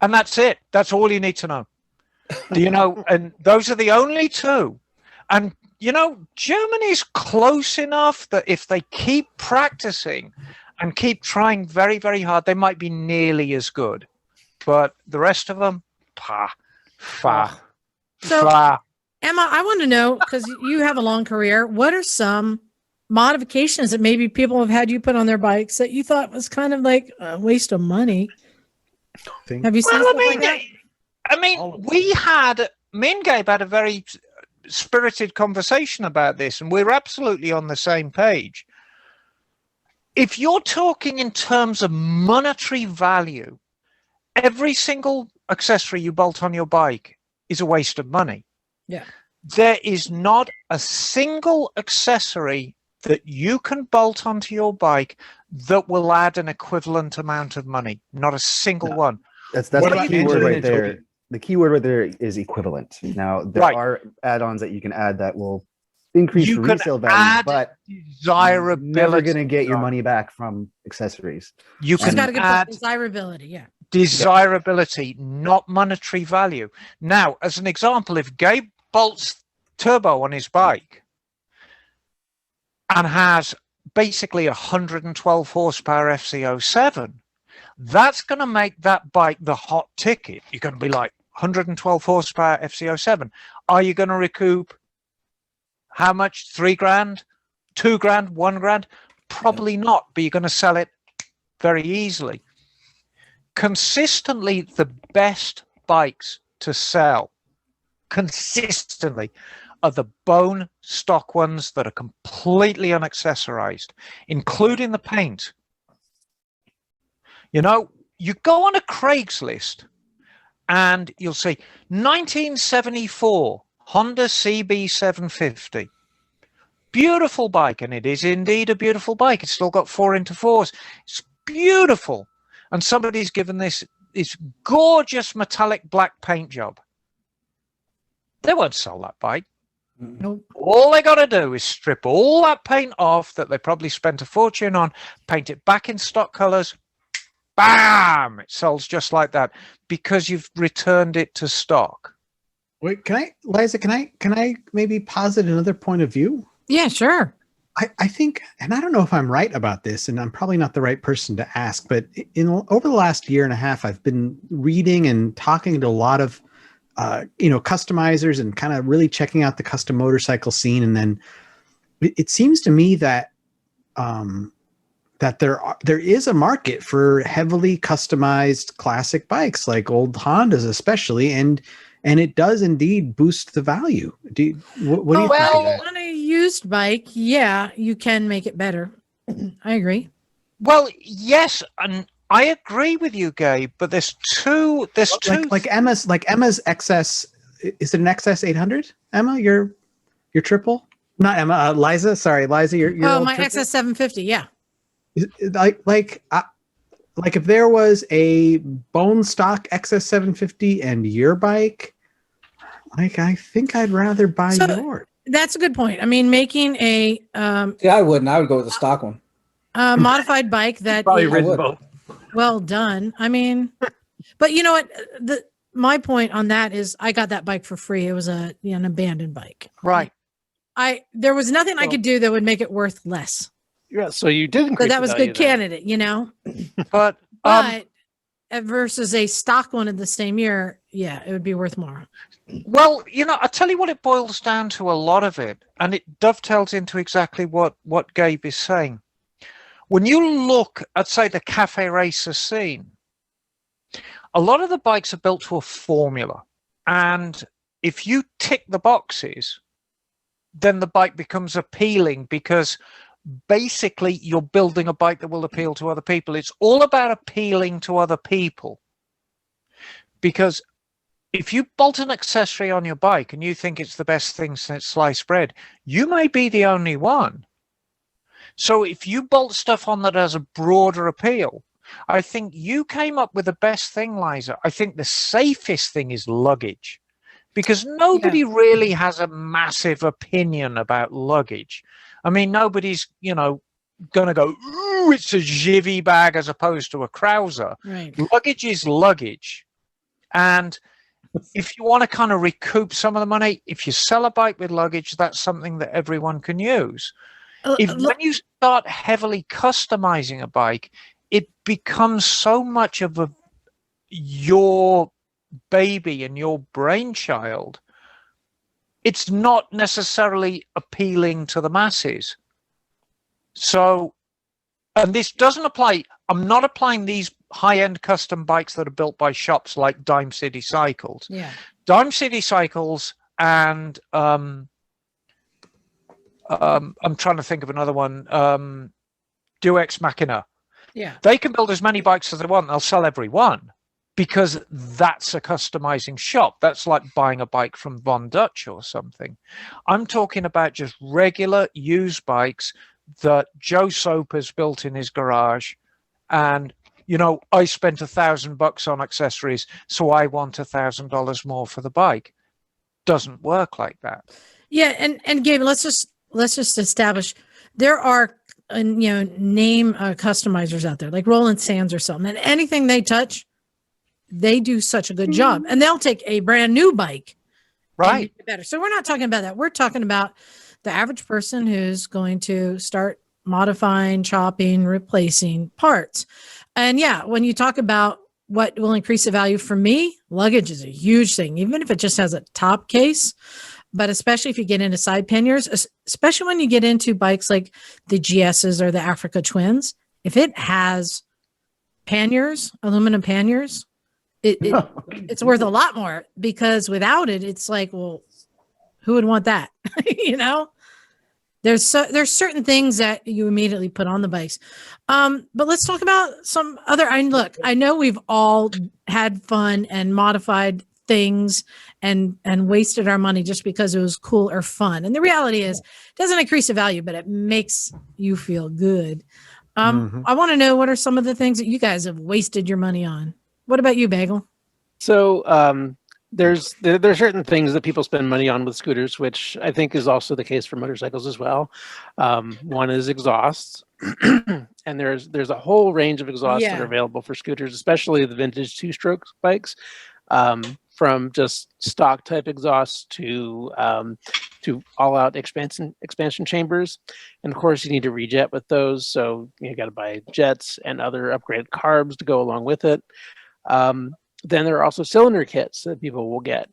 And that's it. That's all you need to know. And those are the only 2. And, Germany's close enough that if they keep practicing and keep trying very, very hard, they might be nearly as good. but the rest of them, fa. So, Emma, I want to know, because you have a long career, what are some modifications that maybe people have had you put on their bikes that you thought was kind of like a waste of money? Have you seen stuff like that? Me and Gabe had a very spirited conversation about this, and we're absolutely on the same page. If you're talking in terms of monetary value, every single accessory you bolt on your bike is a waste of money. Yeah. There is not a single accessory that you can bolt onto your bike that will add an equivalent amount of money. Not a single one. That's the key word right there. The key word right there is equivalent. Now, there are add-ons that you can add that will increase the resale value, but desirability. You're never going to get your money back from accessories. You can add desirability, desirability, not monetary value. Now, as an example, if Gabe bolts turbo on his bike and has basically 112 horsepower FC07, that's going to make that bike the hot ticket. You're going to be like, 112 horsepower FC07. Are you going to recoup how much? 3 grand, 2 grand, 1 grand? Probably not, but you're going to sell it very easily. Consistently, the best bikes to sell consistently are the bone stock ones that are completely unaccessorized, including the paint. You know, you go on a Craigslist and you'll see 1974 Honda CB750. Beautiful bike, and it is indeed a beautiful bike. It's still got 4x4s. It's beautiful. And somebody's given this gorgeous metallic black paint job. They won't sell that bike. Nope. All they got to do is strip all that paint off that they probably spent a fortune on, paint it back in stock colors. Bam! It sells just like that because you've returned it to stock. Wait, Liza, can I maybe posit another point of view? Yeah, sure. I think, and I don't know if I'm right about this, and I'm probably not the right person to ask, but over the last year and a half, I've been reading and talking to a lot of, customizers and kind of really checking out the custom motorcycle scene. And then it seems to me that, that there is a market for heavily customized classic bikes, like old Hondas especially, and it does indeed boost the value. What do you think of that? On a used bike, yeah, you can make it better. I agree. Well, yes, and I agree with you, Gabe. But there's two. Like Emma's XS. Is it an XS 800? Emma, your triple? Not Emma. Liza. Sorry, Liza. Your my XS 750. Yeah. Like if there was a bone stock XS 750 and your bike, I think I'd rather buy yours. That's a good point. I mean, making a I wouldn't. I would go with the stock one. Modified bike that Probably is ridden both. well done. I mean, but you know what? My point on that is I got that bike for free. It was an abandoned bike. Right. There was nothing I could do that would make it worth less. Yeah, so you did increase. So that was good candidate, But versus a stock one of the same year, yeah, it would be worth more. Well, I'll tell you what it boils down to, a lot of it, and it dovetails into exactly what Gabe is saying. When you look at, say, the cafe racer scene, a lot of the bikes are built to a formula. And if you tick the boxes, then the bike becomes appealing because basically you're building a bike that will appeal to other people. It's all about appealing to other people. Because if you bolt an accessory on your bike and you think it's the best thing since sliced bread, you may be the only one. So if you bolt stuff on that has a broader appeal, I think you came up with the best thing, Liza. I think the safest thing is luggage, because nobody really has a massive opinion about luggage. I mean, nobody's, going to go, ooh, it's a Jivy bag as opposed to a Krauser. Right. Luggage is luggage. And if you want to kind of recoup some of the money, if you sell a bike with luggage, that's something that everyone can use. When you start heavily customizing a bike, it becomes so much of your baby and your brainchild, it's not necessarily appealing to the masses. So, and this doesn't apply, I'm not applying these high-end custom bikes that are built by shops like Dime City Cycles. Yeah. Dime City Cycles and I'm trying to think of another one, Deus Ex Machina. Yeah. They can build as many bikes as they want. They'll sell every one because that's a customizing shop. That's like buying a bike from Von Dutch or something. I'm talking about just regular used bikes that Joe Soap has built in his garage. And, you know, I spent $1,000 on accessories, so I want $1,000 more for the bike. Doesn't work like that. Yeah. And Gabe, let's just establish there are, name customizers out there like Roland Sands or something, and anything they touch, they do such a good job, and they'll take a brand new bike, right? And make it better. So we're not talking about that. We're talking about the average person who's going to start modifying, chopping, replacing parts. And yeah, when you talk about what will increase the value for me, luggage is a huge thing, even if it just has a top case. But especially if you get into side panniers, especially when you get into bikes like the GSs or the Africa Twins, if it has panniers, aluminum panniers, it's worth a lot more, because without it, it's like, well, who would want that? There's certain things that you immediately put on the bikes. But let's talk about some other. I know we've all had fun and modified things and wasted our money just because it was cool or fun. And the reality is, it doesn't increase the value, but it makes you feel good. I want to know, what are some of the things that you guys have wasted your money on? What about you, Bagel? So there's certain things that people spend money on with scooters, which I think is also the case for motorcycles as well. One is exhausts. And there's a whole range of exhausts that are available for scooters, especially the vintage two-stroke bikes. From just stock type exhausts to all-out expansion chambers, and of course you need to rejet with those. So you got to buy jets and other upgraded carbs to go along with it. Then there are also cylinder kits that people will get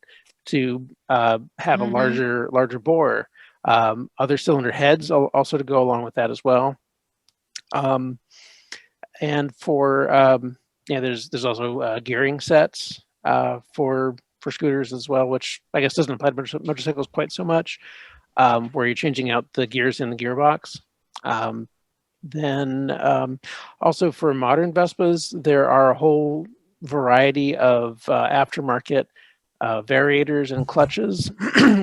to have a larger bore. Other cylinder heads also to go along with that as well. And for there's also gearing sets for scooters as well, which I guess doesn't apply to motorcycles quite so much, where you're changing out the gears in the gearbox. Then also for modern Vespas, there are a whole variety of aftermarket variators and clutches,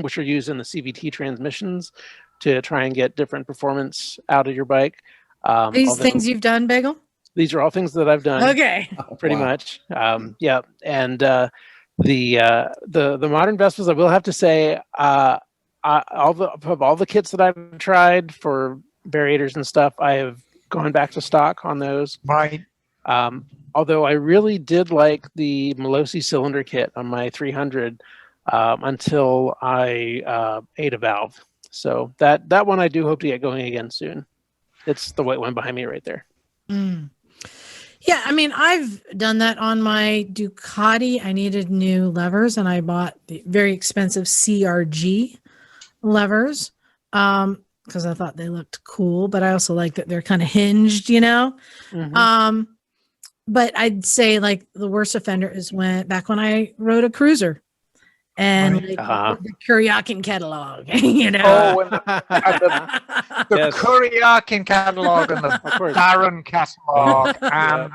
which are used in the CVT transmissions to try and get different performance out of your bike. These things you've done, Bagel? These are all things that I've done. Okay. Pretty much. Yeah. And the modern Vespas, I will have to say, all the kits that I've tried for variators and stuff, I have gone back to stock on those. Right. Although I really did like the Melosi cylinder kit on my 300 until I ate a valve. So that one I do hope to get going again soon. It's the white one behind me right there. Yeah, I mean, I've done that on my Ducati. I needed new levers, and I bought the very expensive CRG levers because I thought they looked cool, but I also like that they're kind of hinged, But I'd say like the worst offender is back when I rode a cruiser and the Kuryakin catalog, Oh, and the Kuryakin catalog and the Darren catalog and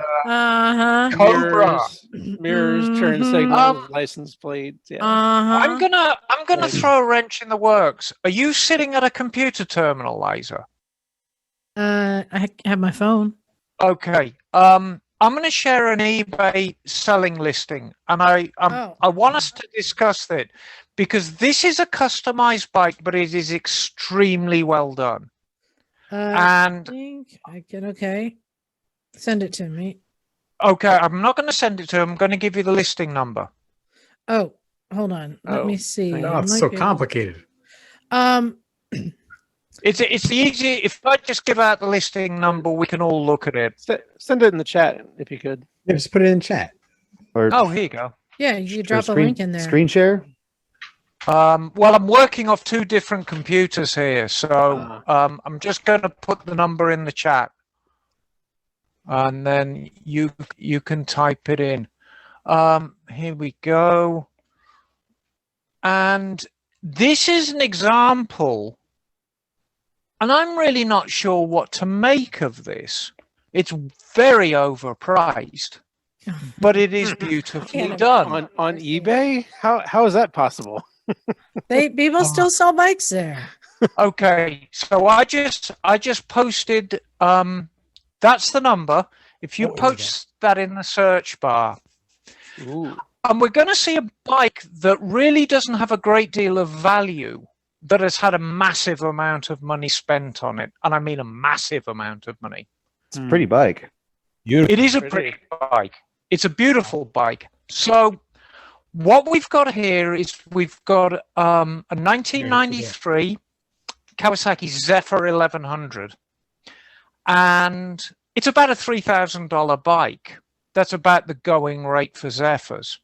Cobra mirrors, turn signals, license plates. Yeah. I'm gonna throw a wrench in the works. Are you sitting at a computer terminal, Liza? I have my phone. Okay. I'm going to share an eBay selling listing, and I want us to discuss it because this is a customized bike, but it is extremely well done. And I think I can. Send it to me. Okay, I'm not going to send it to him. I'm going to give you the listing number. Oh, hold on. Let me see. Oh, it's so complicated. It's easy. If I just give out the listing number, we can all look at it. Send it in the chat if you could. Yeah, just put it in chat. Or Oh, here you go. Yeah, you drop a link in there. Screen share. Well, I'm working off 2 different computers here, so I'm just going to put the number in the chat, and then you can type it in. Here we go. And this is an example, and I'm really not sure what to make of this. It's very overpriced, but it is beautifully done. On eBay? How is that possible? People still sell bikes there. Okay, so I just posted. That's the number. If you post that in the search bar, and we're going to see a bike that really doesn't have a great deal of value, that has had a massive amount of money spent on it, and I mean a massive amount of money. It's a pretty bike. Beautiful. It is a pretty bike. It's a beautiful bike. So what we've got here is we've got a 1993 Kawasaki ZX1100, and it's about a $3,000 bike. That's about the going rate for Zephyrs.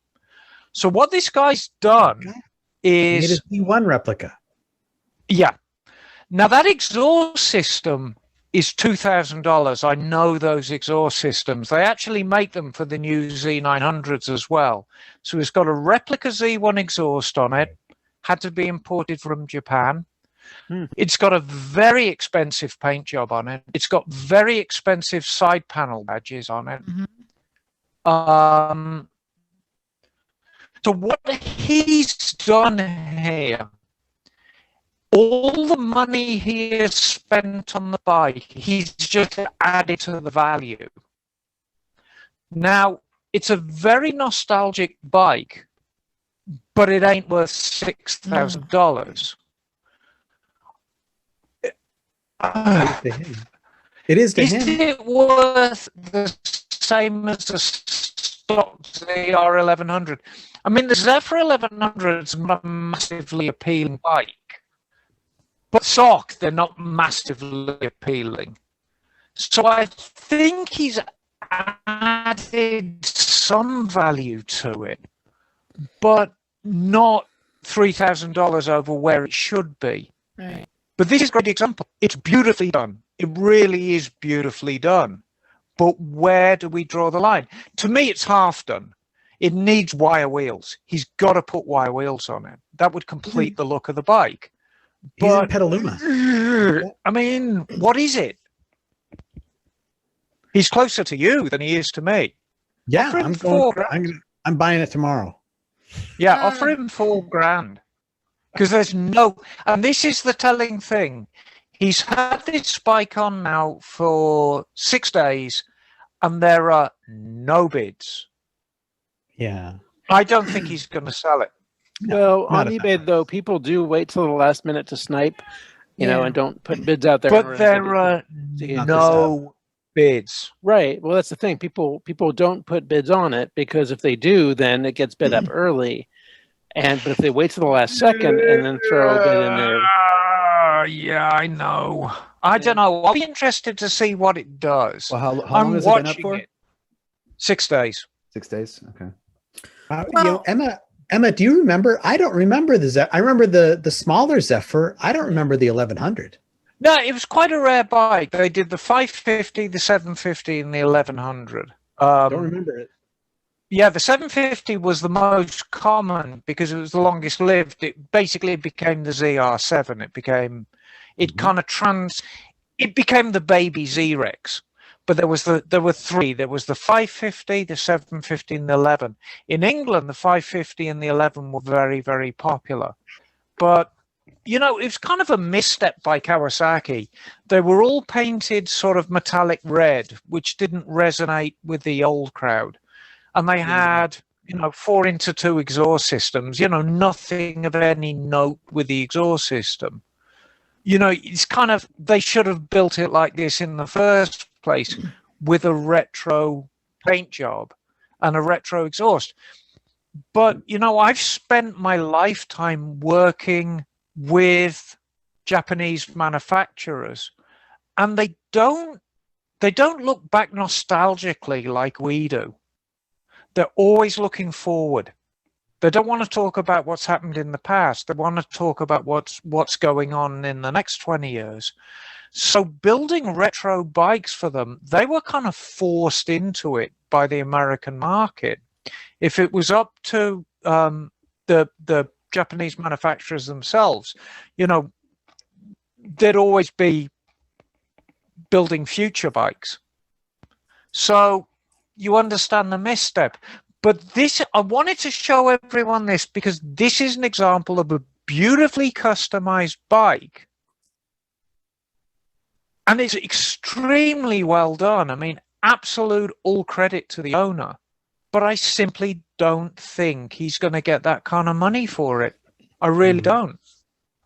So what this guy's done is... It is one replica. Yeah. Now that exhaust system is $2,000. I know those exhaust systems. They actually make them for the new Z900s as well. So it's got a replica Z1 exhaust on it. Had to be imported from Japan. It's got a very expensive paint job on it. It's got very expensive side panel badges on it. So what he's done here, all the money he has spent on the bike, he's just added to the value. Now, it's a very nostalgic bike, but it ain't worth $6,000. It is to him. Is it worth the same as a stock ZR1100? I mean, the ZX1100 is not a massively appealing bike. But stock, they're not massively appealing. So I think he's added some value to it, but not $3,000 over where it should be. Right. But this is a great example. It's beautifully done. It really is beautifully done. But where do we draw the line? To me, it's half done. It needs wire wheels. He's got to put wire wheels on it. That would complete the look of the bike. He's in But Petaluma. I mean, what is it? He's closer to you than he is to me. Yeah, Offer him $4,000. I'm buying it tomorrow. Yeah, offer him $4,000. Because there's no, and this is the telling thing. He's had this bike on now for 6 days, and there are no bids. Yeah. I don't think he's going to sell it. Well, on not eBay, though, people do wait till the last minute to snipe, you know, and don't put bids out there. But there are no bids. Right. Well, that's the thing. People don't put bids on it because if they do, then it gets bid up early. But if they wait till the last second and then throw a bid in there. Yeah, I know. I don't know. I'll be interested to see what it does. Well, how long has it been up for? 6 days. 6 days. Okay. You know, Emma, do you remember? I don't remember the Zephyr. I remember the smaller Zephyr. I don't remember the 1100. No, it was quite a rare bike. They did the 550, the 750, and the 1100. Don't remember it. Yeah, the 750 was the most common because it was the longest lived. It basically became the ZR7. It became, it became the baby Z-Rex. But there were three. There was the 550, the 750, and the 11. In England, the 550 and the 11 were very, very popular. But, you know, it was kind of a misstep by Kawasaki. They were all painted sort of metallic red, which didn't resonate with the old crowd. And they had, you know, 4x2 exhaust systems, you know, nothing of any note with the exhaust system. You know, it's kind of, they should have built it like this in the first place with a retro paint job and a retro exhaust. But, you know, I've spent my lifetime working with Japanese manufacturers, and they don't look back nostalgically like we do. they're always looking forward. They don't want to talk about what's happened in the past. They want to talk about what's going on in the next 20 years. So building retro bikes for them, they were kind of forced into it by the American market. If it was up to the Japanese manufacturers themselves, you know, they'd always be building future bikes. So you understand the misstep. But this, I wanted to show everyone this because this is an example of a beautifully customized bike. And it's extremely well done. I mean, absolute all credit to the owner. But I simply don't think he's going to get that kind of money for it. I really don't.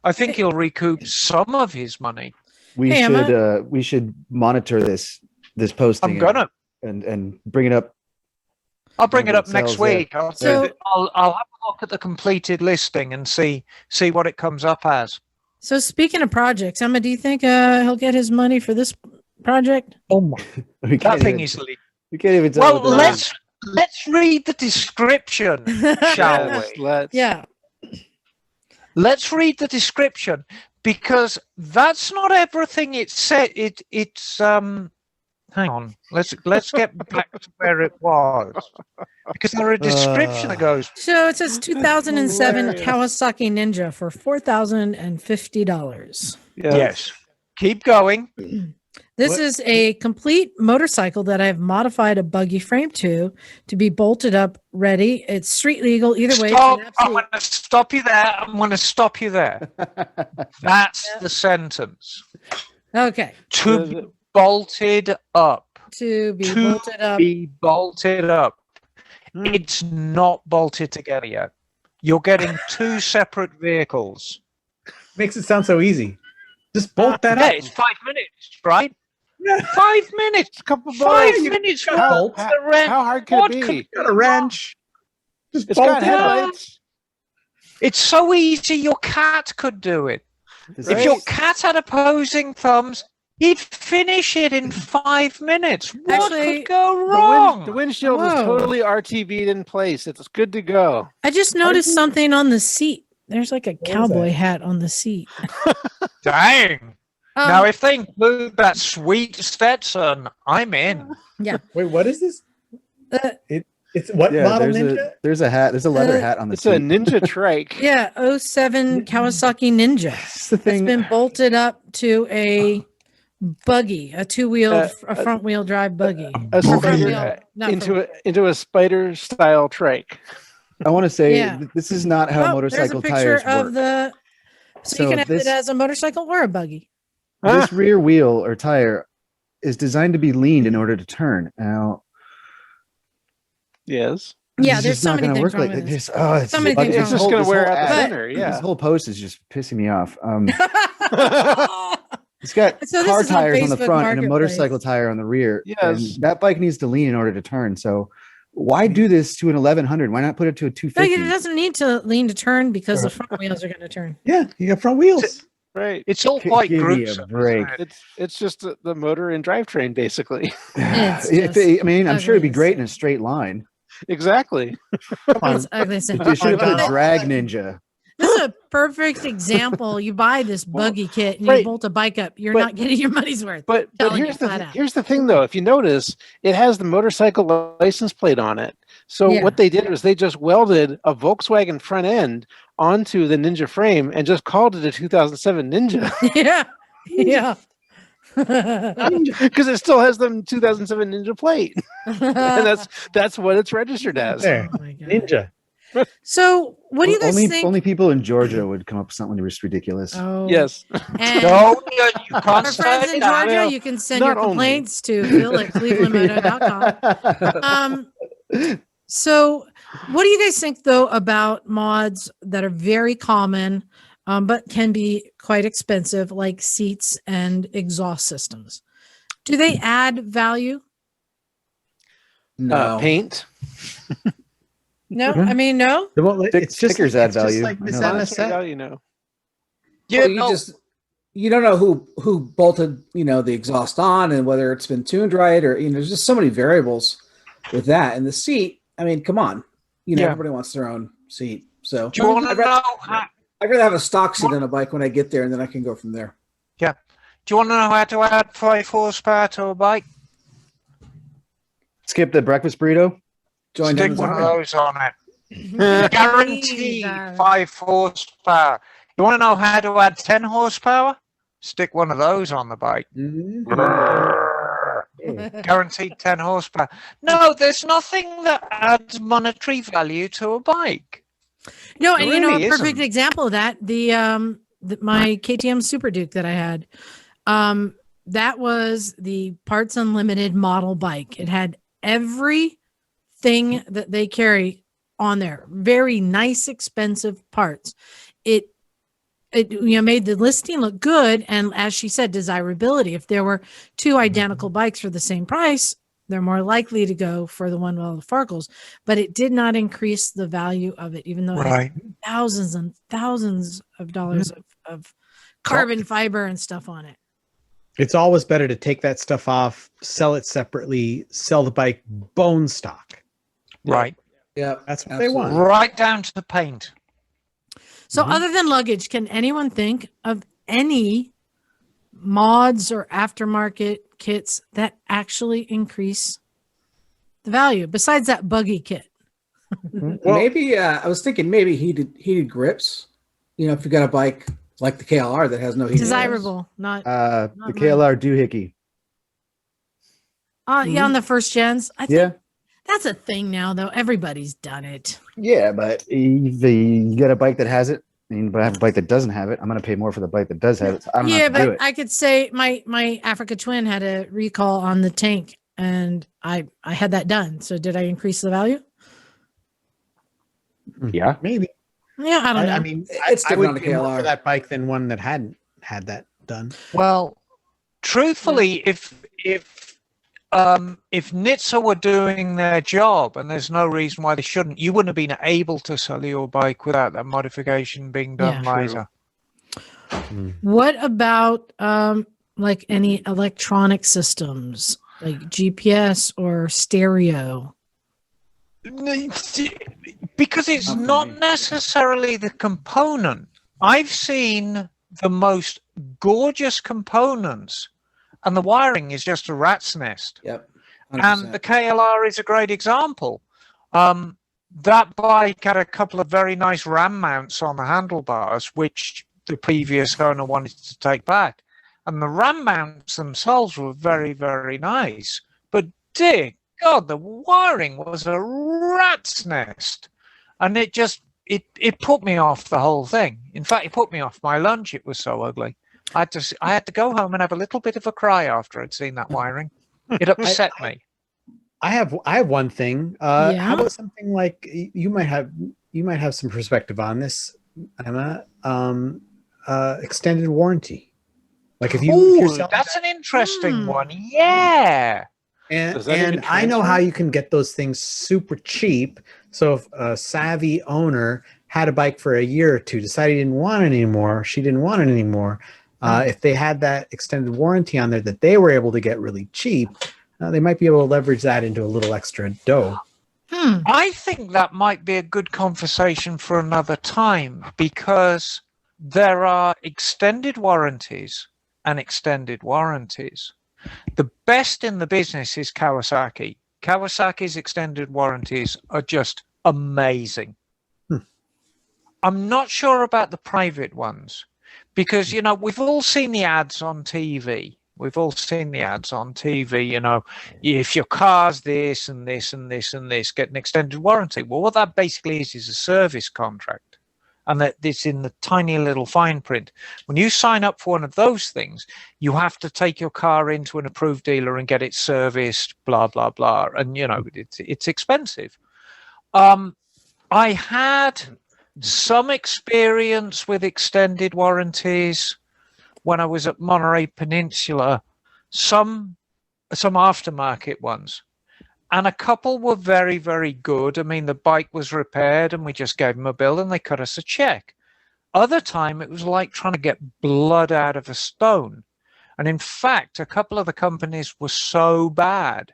I think he'll recoup some of his money. We should monitor this posting. I'm gonna and bring it up. I'll bring it up next week. Yeah. I'll have a look at the completed listing and see what it comes up as. So speaking of projects, Emma, do you think he'll get his money for this project? Oh my! That thing is. We can't even tell. Well, let's read the description, shall we? Yeah. Let's read the description because that's not everything it said. It's hang on. Let's get back to where it was because there is a description that goes. So it says 2007 Kawasaki Ninja for $4,050. Yes. Keep going. This is a complete motorcycle that I've modified a buggy frame to be bolted up ready. It's street legal either way. I'm going to stop you there. That's the sentence. Okay. To be bolted up. To be bolted up. It's not bolted together yet. You're getting two separate vehicles. Makes it sound so easy. Just bolt that up. It's 5 minutes, right? 5 minutes. Couple 5 minutes. How hard can it be? Got a wrench. It's got headlights. It's so easy. Your cat could do it. If your cat had opposing thumbs, he'd finish it in 5 minutes. What could go wrong? The windshield is totally RTV'd in place. It's good to go. I just noticed something on the seat. There's like a cowboy hat on the seat. Dang. Now, if they include that sweet Stetson, I'm in. Yeah. Wait, what is this? It's what model Ninja? There's a hat. There's a leather hat on the seat. It's a Ninja trike. Yeah, 07 Kawasaki Ninja. That's the thing. It's been bolted up to a buggy, a two-wheel, a front-wheel drive buggy. Into a spider style trike. I want to say this is not how motorcycle tires work. So you can have it as a motorcycle or a buggy. This rear wheel or tire is designed to be leaned in order to turn. Now, yes. Yeah, there's so many things wrong with this. It's just going to wear out the center. Yeah. This whole post is just pissing me off. It's got car tires on the front and a motorcycle tire on the rear. Yes. And that bike needs to lean in order to turn. So why do this to an 1100? Why not put it to a 250? It doesn't need to lean to turn because the front wheels are going to turn. Yeah, you got front wheels. Right. It's all quite gruesome. It's just the motor and drivetrain, basically. I'm sure it'd be great in a straight line. Exactly. It's ugly. You should have put a drag ninja. This is a perfect example. You buy this buggy kit and you bolt a bike up. You're not getting your money's worth. But here's the thing, though. If you notice, it has the motorcycle license plate on it. So what they did was they just welded a Volkswagen front end onto the Ninja frame and just called it a 2007 Ninja. Yeah. Because it still has the 2007 Ninja plate. And that's what it's registered as. There. Oh my God. Ninja. So what do you guys think? Only people in Georgia would come up with something ridiculous. Oh. Yes. And no, you can't our say friends in that. Georgia, you can send your complaints to Phil@clevelandmoto.com. So what do you guys think, though, about mods that are very common, but can be quite expensive, like seats and exhaust systems? Do they add value? No. Paint. No, I mean, no. It's just stickers add value. Like this Value, you don't know who bolted the exhaust on and whether it's been tuned right or there's just so many variables with that. And the seat, I mean, come on. You know, everybody wants their own seat. So Do you want to know I'd rather have a stock seat on a bike when I get there, and then I can go from there. Yeah. Do you want to know how to add 5 horsepower to a bike? Skip the breakfast burrito. Stick one of those on it. Guaranteed 5 horsepower. You want to know how to add 10 horsepower? Stick one of those on the bike. Guaranteed 10 horsepower. No, there's nothing that adds monetary value to a bike. No, and There you know, really a perfect isn't. example of that, my KTM Super Duke that I had, that was the Parts Unlimited model bike. It had everything that they carry on there. Very nice, expensive parts. It made the listing look good, and as she said, desirability. If there were 2 identical bikes for the same price, they're more likely to go for the one with all the Farkles. But it did not increase the value of it, even though it had thousands and thousands of dollars of carbon fiber and stuff on it. It's always better to take that stuff off, sell it separately, sell the bike bone stock. Right. Yeah, that's what they want. Right down to the paint. So other than Luggage, can anyone think of any mods or aftermarket kits that actually increase the value besides that buggy kit? Well, maybe I was thinking maybe heated grips. You know, if you got a bike like the KLR that has no heated Desirable, grips. not the KLR doohickey. Yeah, on the first gens. I think that's a thing now, though. Everybody's done it. Yeah, but if you get a bike that has it, and I have a bike that doesn't have it, I'm going to pay more for the bike that does have it. So I don't have to do it. I could say my Africa Twin had a recall on the tank, and I had that done. So did I increase the value? Yeah, maybe. Yeah, I don't know. I mean, it's I would on a pay more KLR for that bike than one that hadn't had that done. Well, truthfully, if NHTSA were doing their job, and there's no reason why they shouldn't, you wouldn't have been able to sell your bike without that modification being done, Liza. What about like any electronic systems, like GPS or stereo? Because it's not necessarily the component. I've seen the most gorgeous components, and the wiring is just a rat's nest. Yep. 100%. And the KLR is a great example. That bike had a couple of very nice ram mounts on the handlebars, which the previous owner wanted to take back. And the ram mounts themselves were very, very nice. But dear God, the wiring was a rat's nest. And it put me off the whole thing. In fact, it put me off my lunch. It was so ugly. I had to go home and have a little bit of a cry after I'd seen that wiring. It upset me. I have one thing. How about something like you might have some perspective on this, Emma? Extended warranty. Like if you're selling that's an interesting one. Yeah. And I know how you can get those things super cheap. So if a savvy owner had a bike for a year or two, decided he didn't want it anymore, she didn't want it anymore. If they had that extended warranty on there that they were able to get really cheap, they might be able to leverage that into a little extra dough. I think that might be a good conversation for another time, because there are extended warranties and extended warranties. The best in the business is Kawasaki. Kawasaki's extended warranties are just amazing. I'm not sure about the private ones, because, you know, we've all seen the ads on TV. We've all seen the ads on TV, you know, if your car's this and this and this and this, get an extended warranty. Well, what that basically is a service contract. And that it's in the tiny little fine print. When you sign up for one of those things, you have to take your car into an approved dealer and get it serviced, blah, blah, blah. And, you know, it's expensive. I had some experience with extended warranties when I was at Monterey Peninsula, some aftermarket ones. And a couple were very, very good. I mean, the bike was repaired and we just gave them a bill and they cut us a check. Other time, it was like trying to get blood out of a stone. And in fact, a couple of the companies were so bad.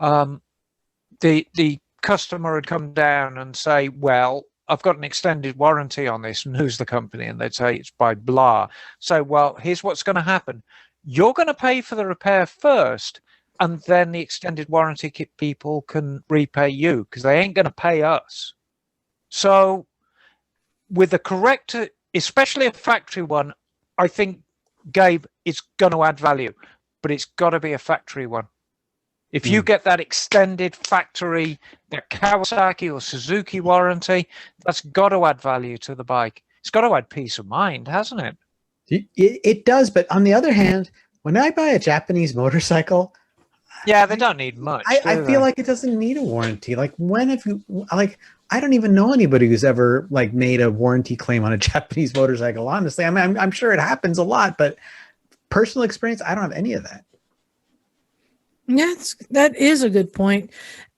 The customer would come down and say, well, I've got an extended warranty on this, and who's the company? And they'd say it's by blah. So, well, here's what's going to happen. You're going to pay for the repair first, and then the extended warranty people can repay you, because they ain't going to pay us. So with the correct, especially a factory one, I think, Gabe, it's going to add value, but it's got to be a factory one. If you get that extended factory, that Kawasaki or Suzuki warranty, that's got to add value to the bike. It's got to add peace of mind, hasn't it? It does, but on the other hand, when I buy a Japanese motorcycle, yeah, they don't need much. I feel like it doesn't need a warranty. Like, when have you, like, I don't even know anybody who's ever like made a warranty claim on a Japanese motorcycle. Honestly, I mean, I'm sure it happens a lot, but personal experience, I don't have any of that. Yes, that is a good point.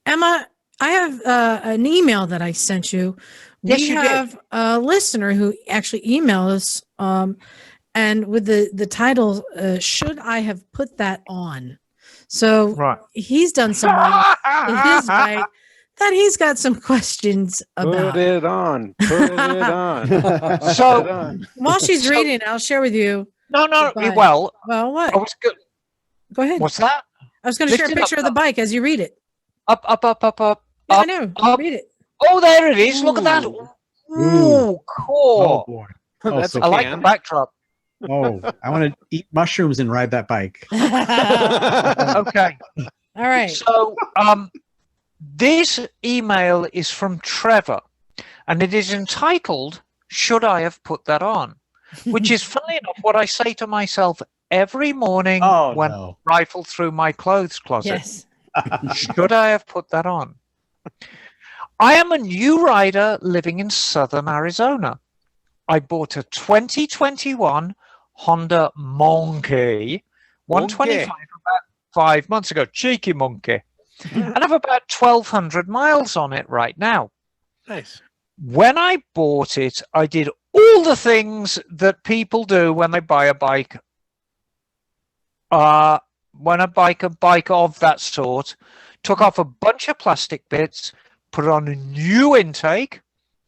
Emma, I have an email that I sent you. We have a listener who actually emailed us, and with the title, should I have put that on? So he's done some with his bike that he's got some questions about. Put it on. Put it on. So while she's reading, I'll share with you. No, well, what? I was good. Go ahead. What's that? I was going to share a picture of the bike as you read it. Up. Yeah, I know. Read it. Oh, there it is. Look at that. Ooh, cool. Oh boy. That's so I like the backdrop. Oh, I want to eat mushrooms and ride that bike. Okay. All right. So, this email is from Trevor, and it is entitled, "Should I have put that on?" Which is, funnily enough, what I say to myself every morning when I rifle through my clothes closet. Yes. Should I have put that on? I am a new rider living in southern Arizona. I bought a 2021 Honda Monkey 125 about 5 months ago. Cheeky monkey. And I have about 1,200 miles on it right now. Nice. When I bought it, I did all the things that people do when they buy a bike. When I buy a bike of that sort, took off a bunch of plastic bits, put on a new intake,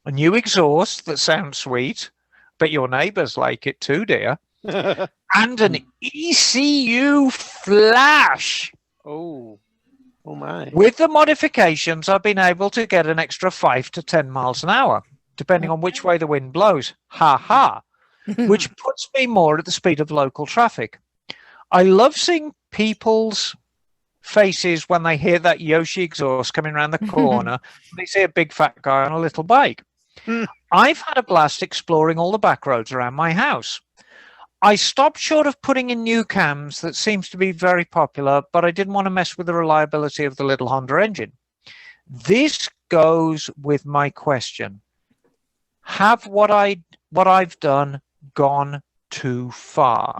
a new exhaust that sounds sweet, but your neighbors like it too, dear, and an ECU flash. Oh my. With the modifications, I've been able to get an extra 5 to 10 miles an hour, depending on which way the wind blows. Ha ha. Which puts me more at the speed of local traffic. I love seeing people's faces when they hear that Yoshi exhaust coming around the corner. They see a big fat guy on a little bike. I've had a blast exploring all the back roads around my house. I stopped short of putting in new cams that seems to be very popular, but I didn't want to mess with the reliability of the little Honda engine. This goes with my question. Have what I've done gone too far?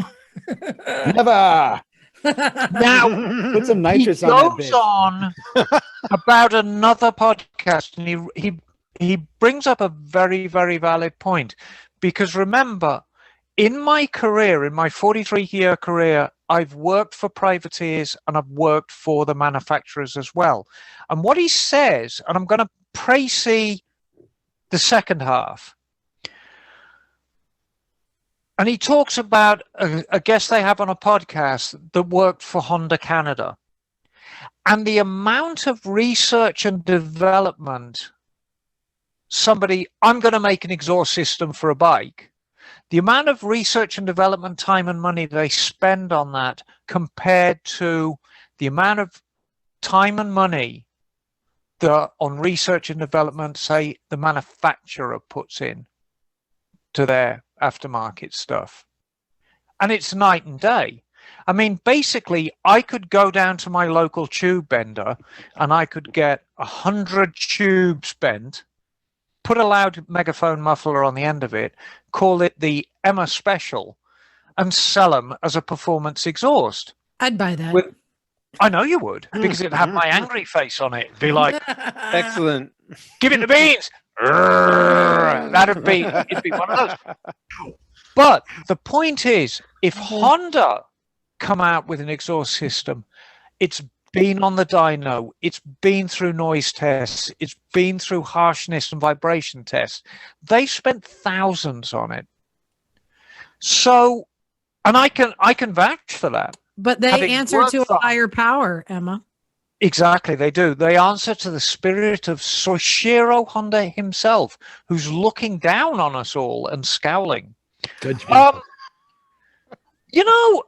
Never. Now, Put some nitrous on that goes bitch. on about another podcast, and he brings up a very, very valid point. Because remember, in my career, in my 43-year career, I've worked for privateers and I've worked for the manufacturers as well. And what he says, and I'm going to précis the second half, and he talks about a guest they have on a podcast that worked for Honda Canada. And the amount of research and development I'm going to make an exhaust system for a bike. The amount of research and development time and money they spend on that compared to the amount of time and money on research and development, say, the manufacturer puts in to their aftermarket stuff. And it's night and day. I mean, basically, I could go down to my local tube bender and I could get 100 tubes bent, put a loud megaphone muffler on the end of it, call it the Emma Special, and sell them as a performance exhaust. I'd buy that. I know you would, because it'd have my angry face on it. It'd be like, excellent. Give it the beans. It'd be one of those. But the point is, if Honda come out with an exhaust system, it's been on the dyno. It's been through noise tests. It's been through harshness and vibration tests. They spent thousands on it. So, and I can vouch for that. But they answer to a higher power, Emma. Exactly, they do. They answer to the spirit of Soichiro Honda himself, who's looking down on us all and scowling. Good. You know,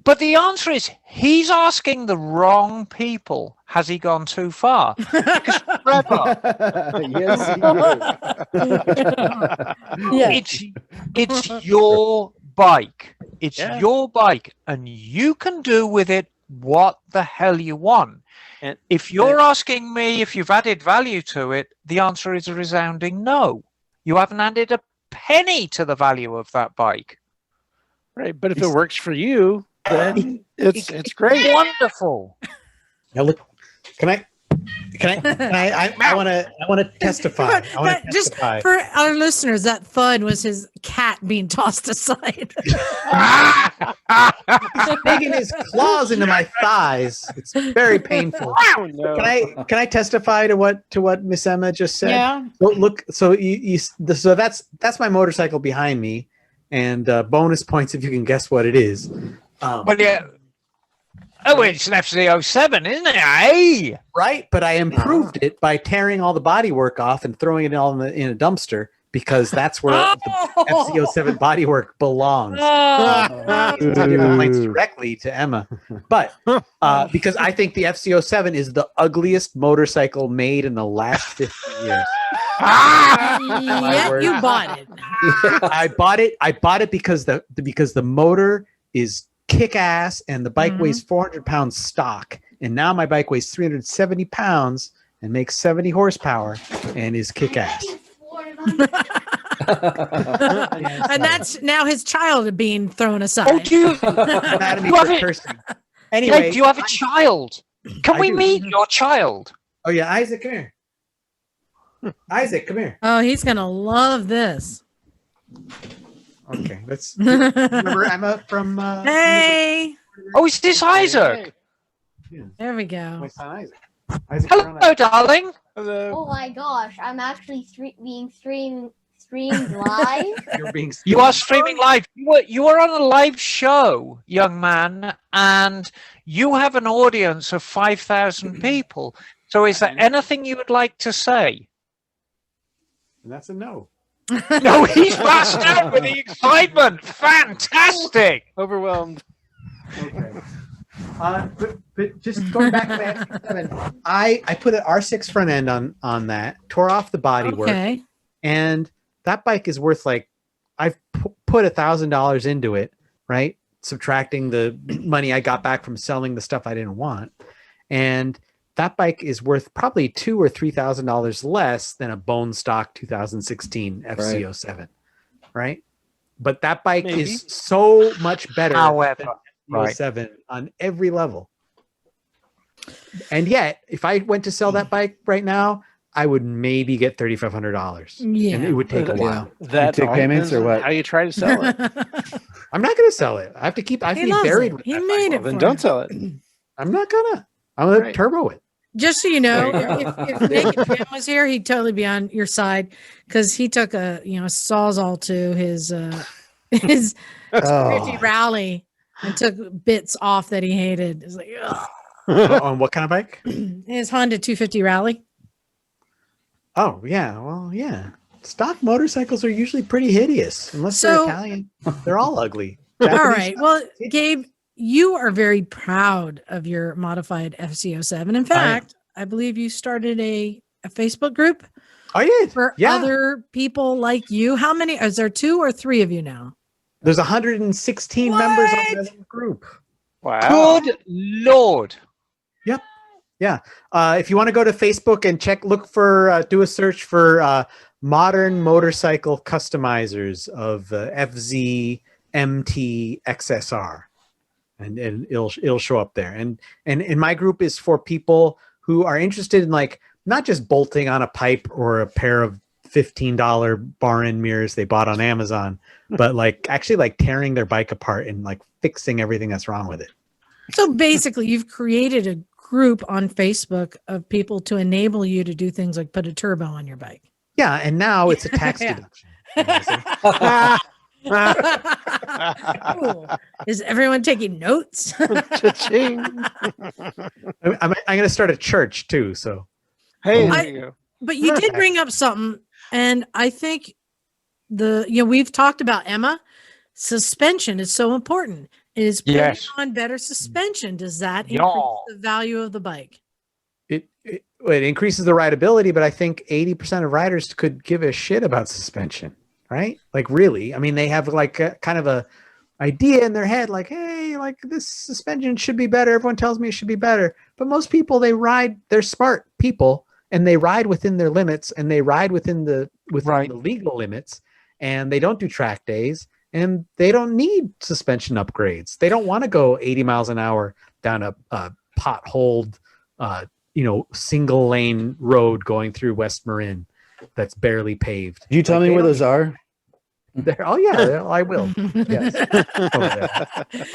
but the answer is he's asking the wrong people. Has he gone too far? Because Trevor, Yes, it's your bike. It's your bike, and you can do with it what the hell you want. And if you're asking me if you've added value to it, the answer is a resounding no. You haven't added a penny to the value of that bike. Right, but if it works for you, then it's great. Wonderful. Now look, I want to testify. I want to Just testify. for our listeners, that thud was his cat being tossed aside. Digging his claws into my thighs. It's very painful. Oh, no. Can I testify to what Miss Emma just said? Yeah. Well, look, so so that's my motorcycle behind me, and bonus points if you can guess what it is. Well, yeah. Oh, it's an FC07, isn't it? Hey! Right, but I improved it by tearing all the bodywork off and throwing it all in a dumpster because that's where the FC07 bodywork belongs. I give complaints directly to Emma, but because I think the FC07 is the ugliest motorcycle made in the last 50 years. Yet you bought it. I bought it because the motor is kick-ass and the bike weighs 400 pounds stock, and now my bike weighs 370 pounds and makes 70 horsepower and is kick-ass. And that's now his child being thrown aside. Oh, do you? Anatomy for cursing. Anyway, Hey, do you have a child? Can we meet your child? Oh yeah, Isaac, come here. Isaac, come here. Oh, he's gonna love this. Okay, let's remember Emma from. Hey, Oh, is this Isaac? there we go. My son Isaac. Isaac, Hello, darling. Hello. Oh my gosh, I'm actually being streamed live. You're being. You are streaming live. You are on a live show, young man, and you have an audience of 5,000 people. So is there anything you would like to say? And that's a no. No, he's fast out with the excitement. Fantastic. Overwhelmed. Okay. But just going back to the FC7, I put an R6 front end on that, tore off the bodywork, Okay. and that bike is worth I've put $1,000 into it, right? Subtracting the money I got back from selling the stuff I didn't want, and that bike is worth probably $2,000 or $3,000 less than a bone stock 2016 FC07, right? But that bike is so much better than FC07 on every level. And yet, if I went to sell that bike right now, I would maybe get $3,500. Yeah. And it would take a while. That take payments or what? How you try to sell it? I'm not going to sell it. I have to be buried with He that made bike. it. Then for don't him. sell it. I'm not gonna. I'm gonna turbo it. Just so you know, if Naked Jim was here, he'd totally be on your side because he took a sawzall to his Xfinity rally and took bits off that he hated. It's like, On what kind of bike? his Honda 250 rally. Oh yeah, well yeah. Stock motorcycles are usually pretty hideous unless they're Italian. They're all ugly. All right. Well, Gabe, you are very proud of your modified FC07. In fact, I believe you started a Facebook group. I did. For other people like you. How many? Is there 2 or 3 of you now? There's 116 members on the group. Wow. Good Lord. Yep. Yeah. If you want to go to Facebook and do a search for modern motorcycle customizers of FZ MT XSR. And it'll show up there. And my group is for people who are interested in not just bolting on a pipe or a pair of $15 bar end mirrors they bought on Amazon, but actually tearing their bike apart and fixing everything that's wrong with it. So basically, you've created a group on Facebook of people to enable you to do things like put a turbo on your bike. Yeah, and now it's a tax Yeah. deduction. Cool. Is everyone taking notes? Cha-ching. I'm going to start a church too. So, Hey, I- there you go. But you did bring up something, and I think we've talked about, Emma, suspension is so important. Is putting Yes. on better suspension, does that increase Yeah. the value of the bike? it increases the rideability, but I think 80% of riders could give a shit about suspension, right? Like really, I mean, they have like a kind of a idea in their head, like, hey, like this suspension should be better. Everyone tells me it should be better, but most people, they're smart people, and they ride within their limits, and they ride within the legal limits, and they don't do track days, and they don't need suspension upgrades. They don't want to go 80 miles an hour down a potholed, single lane road going through West Marin that's barely paved. Can you tell me where those are? Oh yeah, I will. Yes.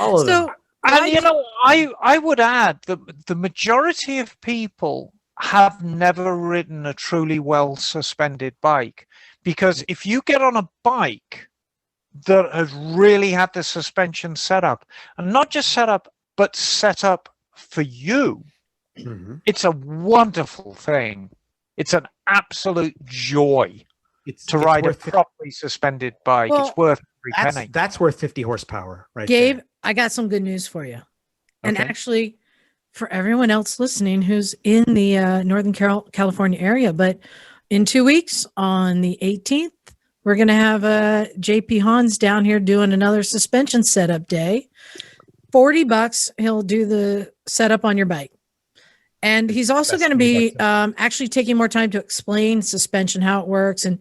All of them. And I would add that the majority of people have never ridden a truly well suspended bike, because if you get on a bike that has really had the suspension set up, and not just set up, but set up for you, it's a wonderful thing. It's an absolute joy to ride a properly suspended bike. Well, it's worth every penny. That's worth 50 horsepower, right? Gabe, there. I got some good news for you. And Okay. actually, for everyone else listening who's in the Northern California area, but in 2 weeks on the 18th, we're going to have JP Hans down here doing another suspension setup day. $40. He'll do the setup on your bike. And he's also going to be actually taking more time to explain suspension, how it works, and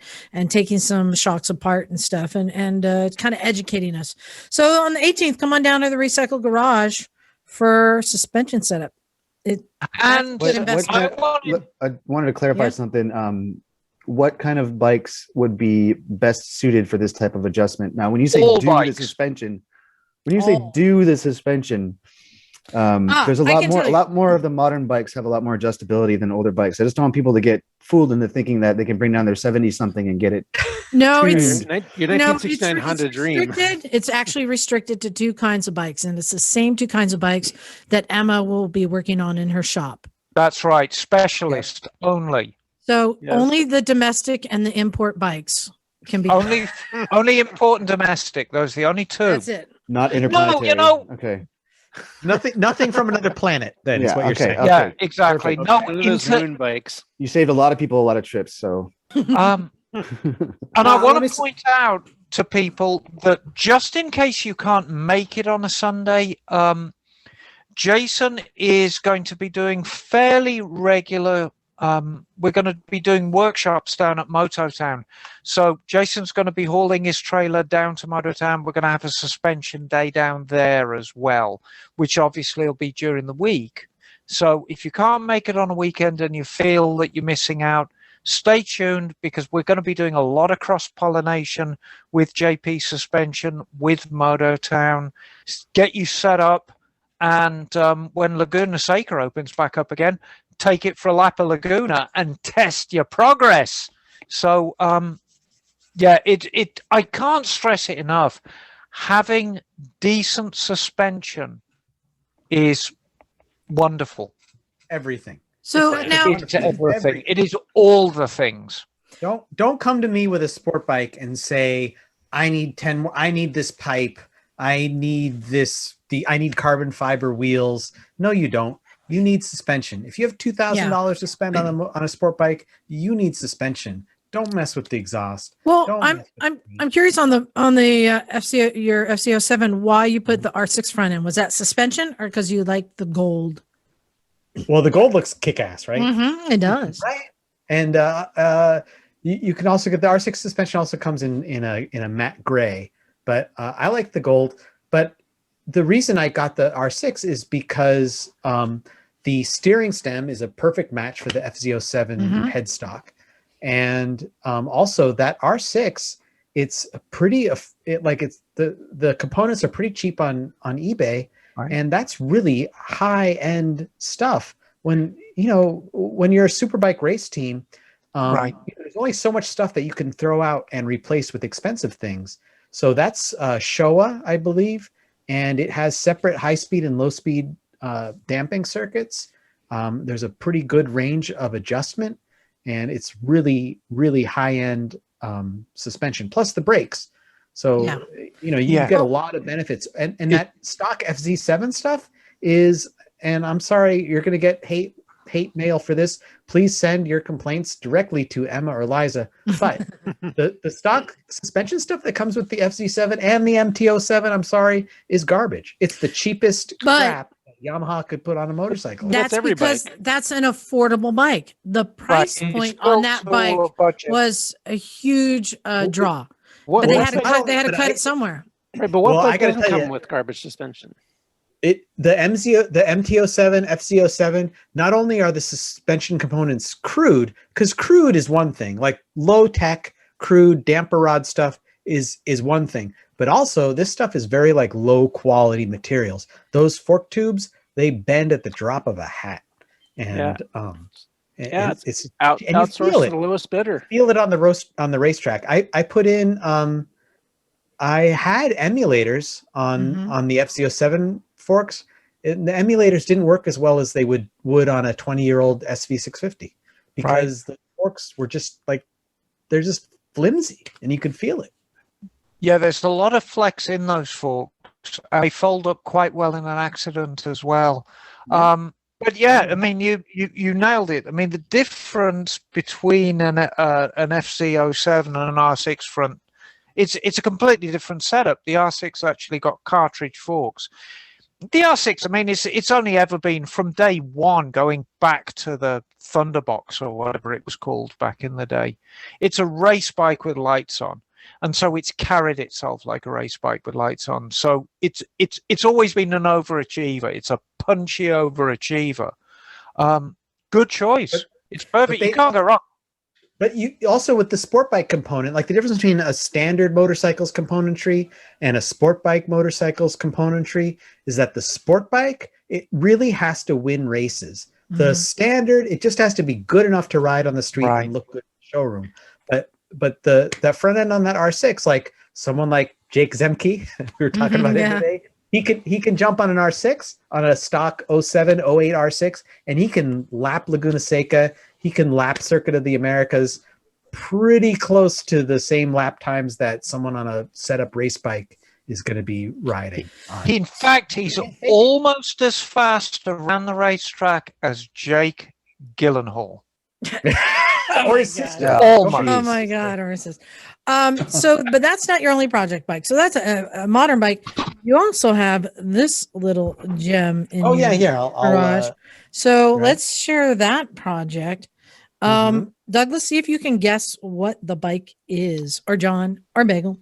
taking some shocks apart and stuff, and kind of educating us. So on the 18th, come on down to the Recycle Garage for suspension setup. I wanted to clarify something. What kind of bikes would be best suited for this type of adjustment? Now, when you say the suspension, there's a lot more of the modern bikes have a lot more adjustability than older bikes. I just don't want people to get fooled into thinking that they can bring down their 70 something and get it. No, it's your 1969 Honda Dream. It's actually restricted to two kinds of bikes, and it's the same two kinds of bikes that Emma will be working on in her shop. That's right, specialist only. So only the domestic and the import bikes can be only important domestic. Those are the only two. That's it. Not interplanetary. Okay. Nothing from another planet. Then is what you're saying. Yeah, Okay. exactly. Perfect. No, those moon bikes. You saved a lot of people a lot of trips. So, and I want to point out to people that just in case you can't make it on a Sunday, Jason is going to be doing fairly regular. We're going to be doing workshops down at Moto Town. So Jason's going to be hauling his trailer down to Moto Town. We're going to have a suspension day down there as well, which obviously will be during the week. So if you can't make it on a weekend and you feel that you're missing out, stay tuned, because we're going to be doing a lot of cross-pollination with JP Suspension, with Moto Town, get you set up. And when Laguna Seca opens back up again, take it for a lap of Laguna and test your progress. So, I can't stress it enough. Having decent suspension is wonderful. Everything. So now it's everything. It is all the things. Don't come to me with a sport bike and say, I need 10 more. I need this pipe. I need this. I need carbon fiber wheels. No, you don't. You need suspension. If you have $2,000 to spend on a sport bike, you need suspension. Don't mess with the exhaust. Well, I'm curious on the FCO, your FCO7, why you put the R6 front end. Was that suspension or because you like the gold? Well, the gold looks kick-ass, right? Mm-hmm, it does. Right. And you can also get the R6 suspension. Also comes in a matte gray, but I like the gold. But the reason I got the R6 is because the steering stem is a perfect match for the FZ07 headstock. And also that R6, it's pretty, the components are pretty cheap on eBay, and that's really high-end stuff. When you're a superbike race team, there's only so much stuff that you can throw out and replace with expensive things. So that's Showa, I believe, and it has separate high-speed and low-speed damping circuits. There's a pretty good range of adjustment, and it's really, really high-end suspension, plus the brakes. So, you get a lot of benefits. And that stock FZ7 stuff is, and I'm sorry, you're going to get hate mail for this. Please send your complaints directly to Emma or Liza. But the stock suspension stuff that comes with the FZ7 and the MTO7, I'm sorry, is garbage. It's the cheapest crap Yamaha could put on a motorcycle. That's because that's an affordable bike. The price point on that bike was a huge draw. But they had to cut it somewhere. Right, but what bike doesn't come with garbage suspension? The MTO7, FZ07, not only are the suspension components crude, because crude is one thing, like low tech, crude damper rod stuff is one thing, but also this stuff is very like low quality materials. Those fork tubes, they bend at the drop of a hat. And it's outsourced to the lowest bidder. Feel it on the racetrack. I put in I had emulators on the FZ07 forks. The emulators didn't work as well as they would on a 20-year-old SV650 because the forks were just like, they're just flimsy and you could feel it. Yeah, there's a lot of flex in those forks. They fold up quite well in an accident as well. But yeah, I mean, you nailed it. I mean, the difference between an FZ07 and an R6 front, it's a completely different setup. The R6 actually got cartridge forks. The R6, I mean, it's only ever been from day one, going back to the Thunderbox or whatever it was called back in the day. It's a race bike with lights on. And so it's carried itself like a race bike with lights on. So it's always been an overachiever. It's a punchy overachiever. Good choice. It's perfect. You can't go wrong. But you also, with the sport bike component, like the difference between a standard motorcycle's componentry and a sport bike motorcycle's componentry is that the sport bike, it really has to win races. The standard, it just has to be good enough to ride on the street and look good in the showroom. But that front end on that R6, like someone like Jake Zemke, we were talking about him today, he can jump on an R6, on a stock 07, 08 R6, and he can lap Laguna Seca. He can lap Circuit of the Americas pretty close to the same lap times that someone on a setup race bike is going to be riding on. In fact, he's almost as fast around the racetrack as Jake Gyllenhaal. Or his sister. Oh my God, or his sister. But that's not your only project bike. So that's a modern bike. You also have this little gem in your garage. Let's share that project. Douglas, see if you can guess what the bike is, or John, or Bagel.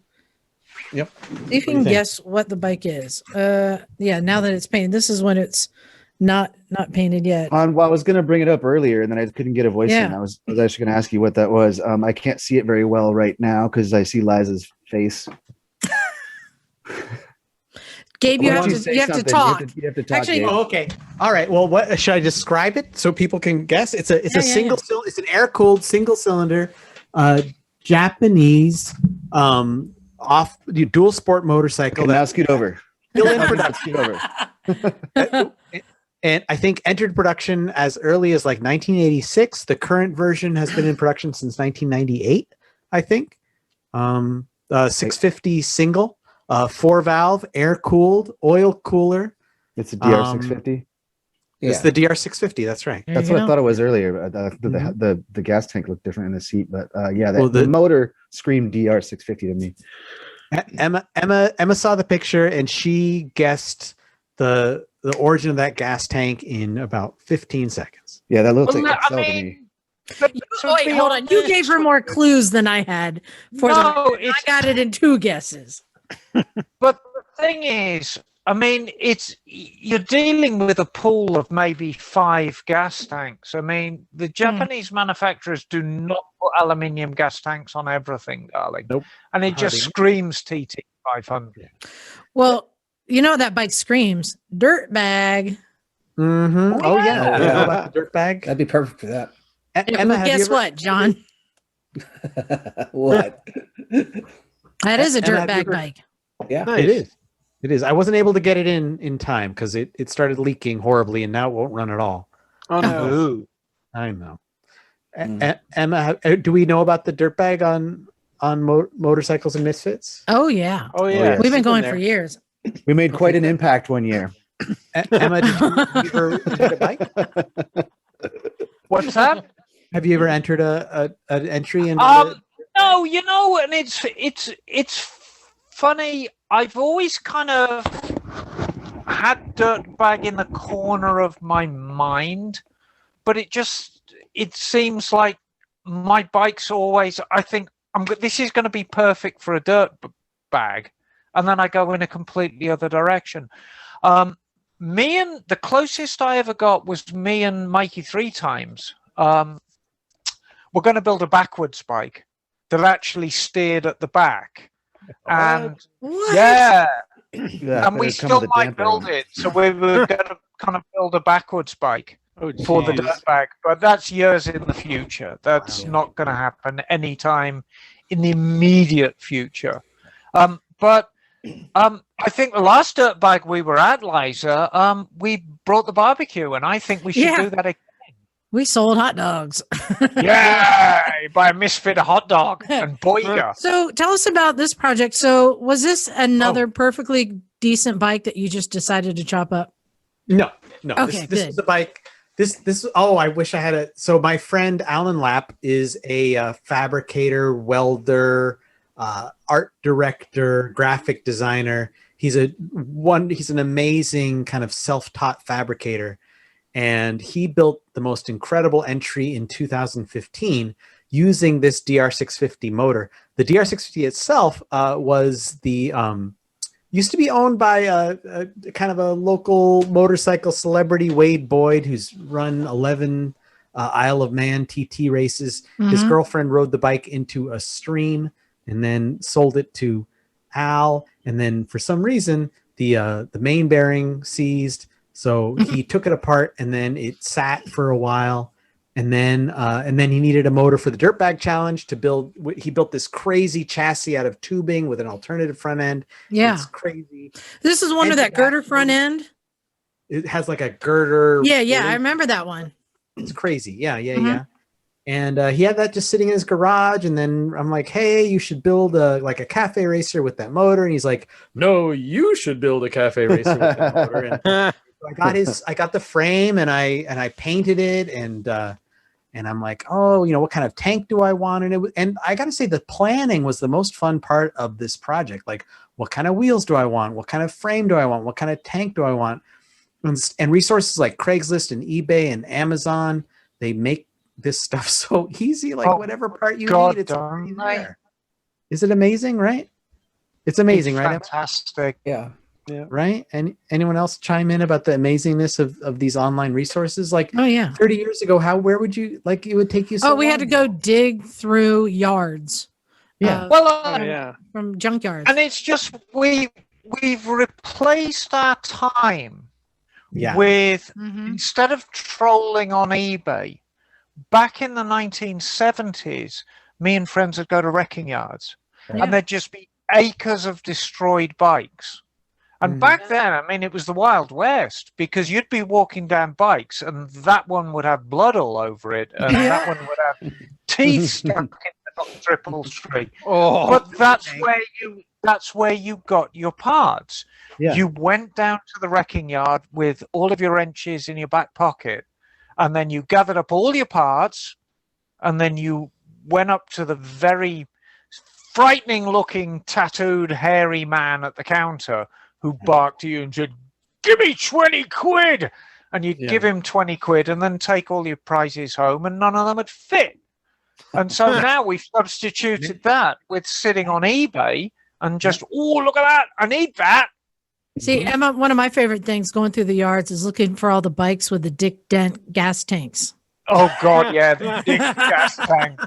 Yep. See if you can guess what the bike is. Now that it's painted, this is when it's not painted yet. Well, I was going to bring it up earlier, and then I couldn't get a voice in. I was actually going to ask you what that was. I can't see it very well right now because I see Liza's face. Gabe, you have to talk. You have to talk. Actually, okay. All right. Well, what should I describe it so people can guess? It's a single cylinder. It's an air-cooled single cylinder, Japanese off dual sport motorcycle. Okay, now scoot over. Still in production. And I think entered production as early as like 1986. The current version has been in production since 1998, I think. 650 single, 4-valve, air-cooled, oil cooler. It's a DR650? It's the DR650, that's right. That's what I thought it was earlier. The gas tank looked different in the seat, but the motor screamed DR650 to me. Emma saw the picture and she guessed the origin of that gas tank in about 15 seconds. Yeah, that looks like Excel to me. Wait, hold on. You gave her more clues than I had. I got it in 2 guesses. But the thing is, I mean, you're dealing with a pool of maybe 5 gas tanks. I mean, the Japanese manufacturers do not put aluminium gas tanks on everything, darling. Nope. And it just screams TT500. Well, you know that bike screams dirt bag. Mm-hmm. Oh yeah. You know about the dirt bag? That'd be perfect for that. Emma, Well, guess what, John? What? That is a Emma, dirt bag bike. Yeah, It is. It is. I wasn't able to get it in time because it started leaking horribly, and now it won't run at all. Oh no. I know. Emma, do we know about the dirt bag on motorcycles and Misfits? Oh yeah. Oh yeah. We've been going for years. We made quite an impact one year. Emma, did you ever enter a bike? What's that? Have you ever entered an entry into? No, you know, and it's funny. I've always kind of had dirt bag in the corner of my mind, but it seems like my bike's always. I think this is going to be perfect for a dirt bag, and then I go in a completely other direction. The closest I ever got was me and Mikey 3 times. We're going to build a backwards bike that actually steered at the back. And yeah, and we still might build it. So we were going to kind of build a backwards bike for the dirt bag, but that's years in the future. That's not going to happen anytime in the immediate future. But I think the last dirt bag we were at, Liza, we brought the barbecue, and I think we should do that again. We sold hot dogs. Yeah, buy a Misfit a hot dog and boiga. So tell us about this project. So was this another perfectly decent bike that you just decided to chop up? No. Okay, this is a bike. I wish I had it. So my friend Alan Lapp is a fabricator, welder, art director, graphic designer. He's an amazing kind of self-taught fabricator. And he built the most incredible entry in 2015 using this DR650 motor. The DR650 itself was the used to be owned by a kind of a local motorcycle celebrity, Wade Boyd, who's run 11 Isle of Man TT races. Mm-hmm. His girlfriend rode the bike into a stream and then sold it to Al. And then for some reason, the main bearing seized. So he took it apart, and then it sat for a while, and then he needed a motor for the dirt bag challenge to build. He built this crazy chassis out of tubing with an alternative front end. Yeah, it's crazy. This is one of that girder front end. It has like a girder. Yeah, I remember that one. It's crazy. Yeah. And he had that just sitting in his garage, and then I'm like, "Hey, you should build a cafe racer with that motor." And he's like, "No, you should build a cafe racer with that motor." And I got the frame, and I painted it, and I'm like, oh, what kind of tank do I want? And I got to say, the planning was the most fun part of this project. Like, what kind of wheels do I want? What kind of frame do I want? What kind of tank do I want? And resources like Craigslist and eBay and Amazon, they make this stuff so easy. Like whatever part you need, it's already there. Is it amazing, right? It's amazing, right? Fantastic. Yeah. Right. And anyone else chime in about the amazingness of these online resources? Like, 30 years ago, where would you it would take you? We had to go dig through yards. Yeah. From junkyards. And it's just we've replaced our time with instead of trolling on eBay. Back in the 1970s, me and friends would go to wrecking yards, and there'd just be acres of destroyed bikes. And back then, I mean, it was the Wild West, because you'd be walking down bikes and that one would have blood all over it, and that one would have teeth stuck in the triple tree. But that's where you got your parts. Yeah. You went down to the wrecking yard with all of your wrenches in your back pocket, and then you gathered up all your parts, and then you went up to the very frightening looking tattooed hairy man at the counter who barked at you and said, "Give me 20 quid." And you'd give him 20 quid and then take all your prizes home, and none of them would fit. And so now we've substituted that with sitting on eBay and just, look at that, I need that. See, Emma, one of my favorite things going through the yards is looking for all the bikes with the Dick Dent gas tanks. Oh, God, yeah, the Dick gas tanks.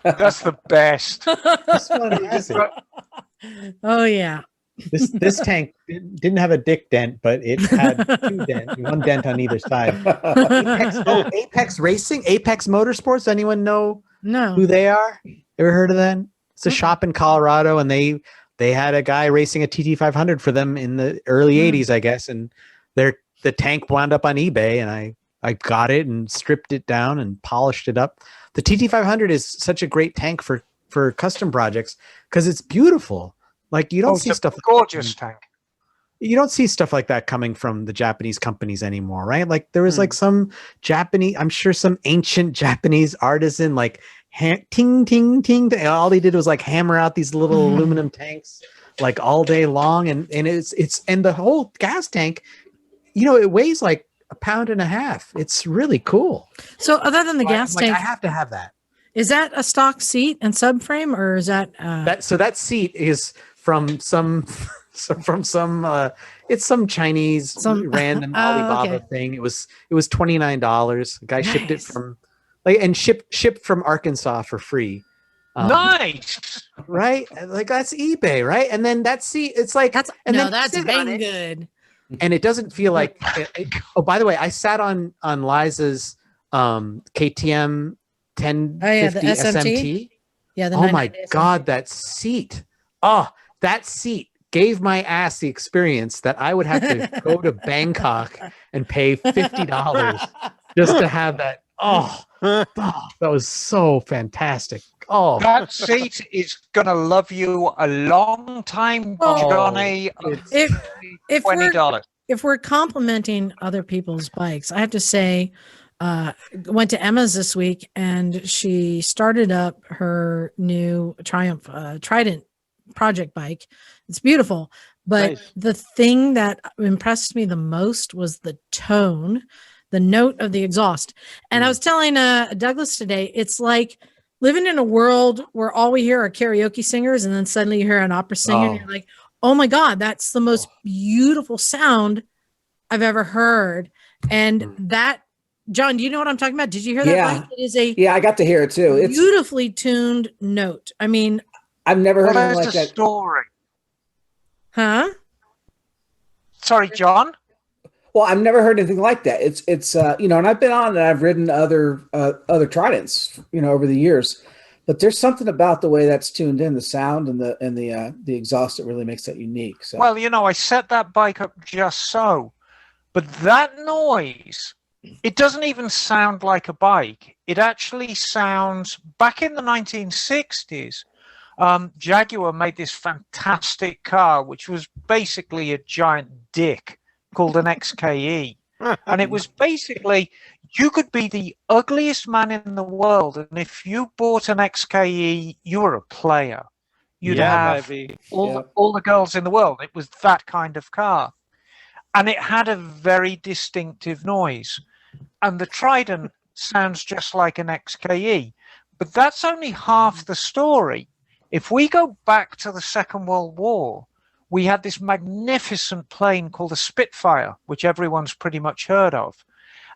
That's the best. Oh, yeah. This tank didn't have a dick dent, but it had one dent on either side. Apex Racing, Apex Motorsports. Anyone know who they are? Ever heard of them? It's a shop in Colorado, and they had a guy racing a TT500 for them in the early 80s, I guess, and the tank wound up on eBay, and I got it and stripped it down and polished it up. The TT500 is such a great tank for custom projects because it's beautiful. Like you don't see stuff gorgeous tank. You don't see stuff like that coming from the Japanese companies anymore, right? Like there was like some Japanese, I'm sure some ancient Japanese artisan, like ting ting ting. All they did was like hammer out these little aluminum tanks like all day long, and it's and the whole gas tank, you know, it weighs like 1.5 pounds. It's really cool. So other than the gas tank, I have to have that. Is that a stock seat and subframe, or is that that seat is from some it's some Chinese random Alibaba thing. It was $29. The guy shipped it from shipped from Arkansas for free. Nice, right? Like that's eBay, right? And then that seat, it's like that's bang good. And it doesn't feel like. Oh, by the way, I sat on Liza's KTM 1050 the SMT. Yeah. Oh my God, that seat. Oh, that seat gave my ass the experience that I would have to go to Bangkok and pay $50 just to have that. Oh, that was so fantastic. Oh, that seat is gonna love you a long time, Johnny. If $20. If we're complimenting other people's bikes, I have to say, went to Emma's this week and she started up her new Triumph Trident project bike. It's beautiful, but the thing that impressed me the most was the tone, the note of the exhaust. And I was telling Douglas today, it's like living in a world where all we hear are karaoke singers, and then suddenly you hear an opera singer, and you're like, oh my God, that's the most beautiful sound I've ever heard. And that, John, do you know what I'm talking about? Did you hear that bike? It is I got to hear it too. It's beautifully tuned note. I mean, I've never heard anything like that. Story. Huh? Sorry, John. Well, I've never heard anything like that. It's you know, and I've been on and I've ridden other Tridents, you know, over the years, but there's something about the way that's tuned in, the sound and the exhaust that really makes that unique. So, well, you know, I set that bike up just so, but that noise, it doesn't even sound like a bike. It actually sounds, back in the 1960s, Jaguar made this fantastic car, which was basically a giant dick called an XKE. And it was basically, you could be the ugliest man in the world, and if you bought an XKE, you were a player. You'd have all the girls in the world. It was that kind of car. And it had a very distinctive noise. And the Trident sounds just like an XKE. But that's only half the story. If we go back to the Second World War, we had this magnificent plane called a Spitfire, which everyone's pretty much heard of.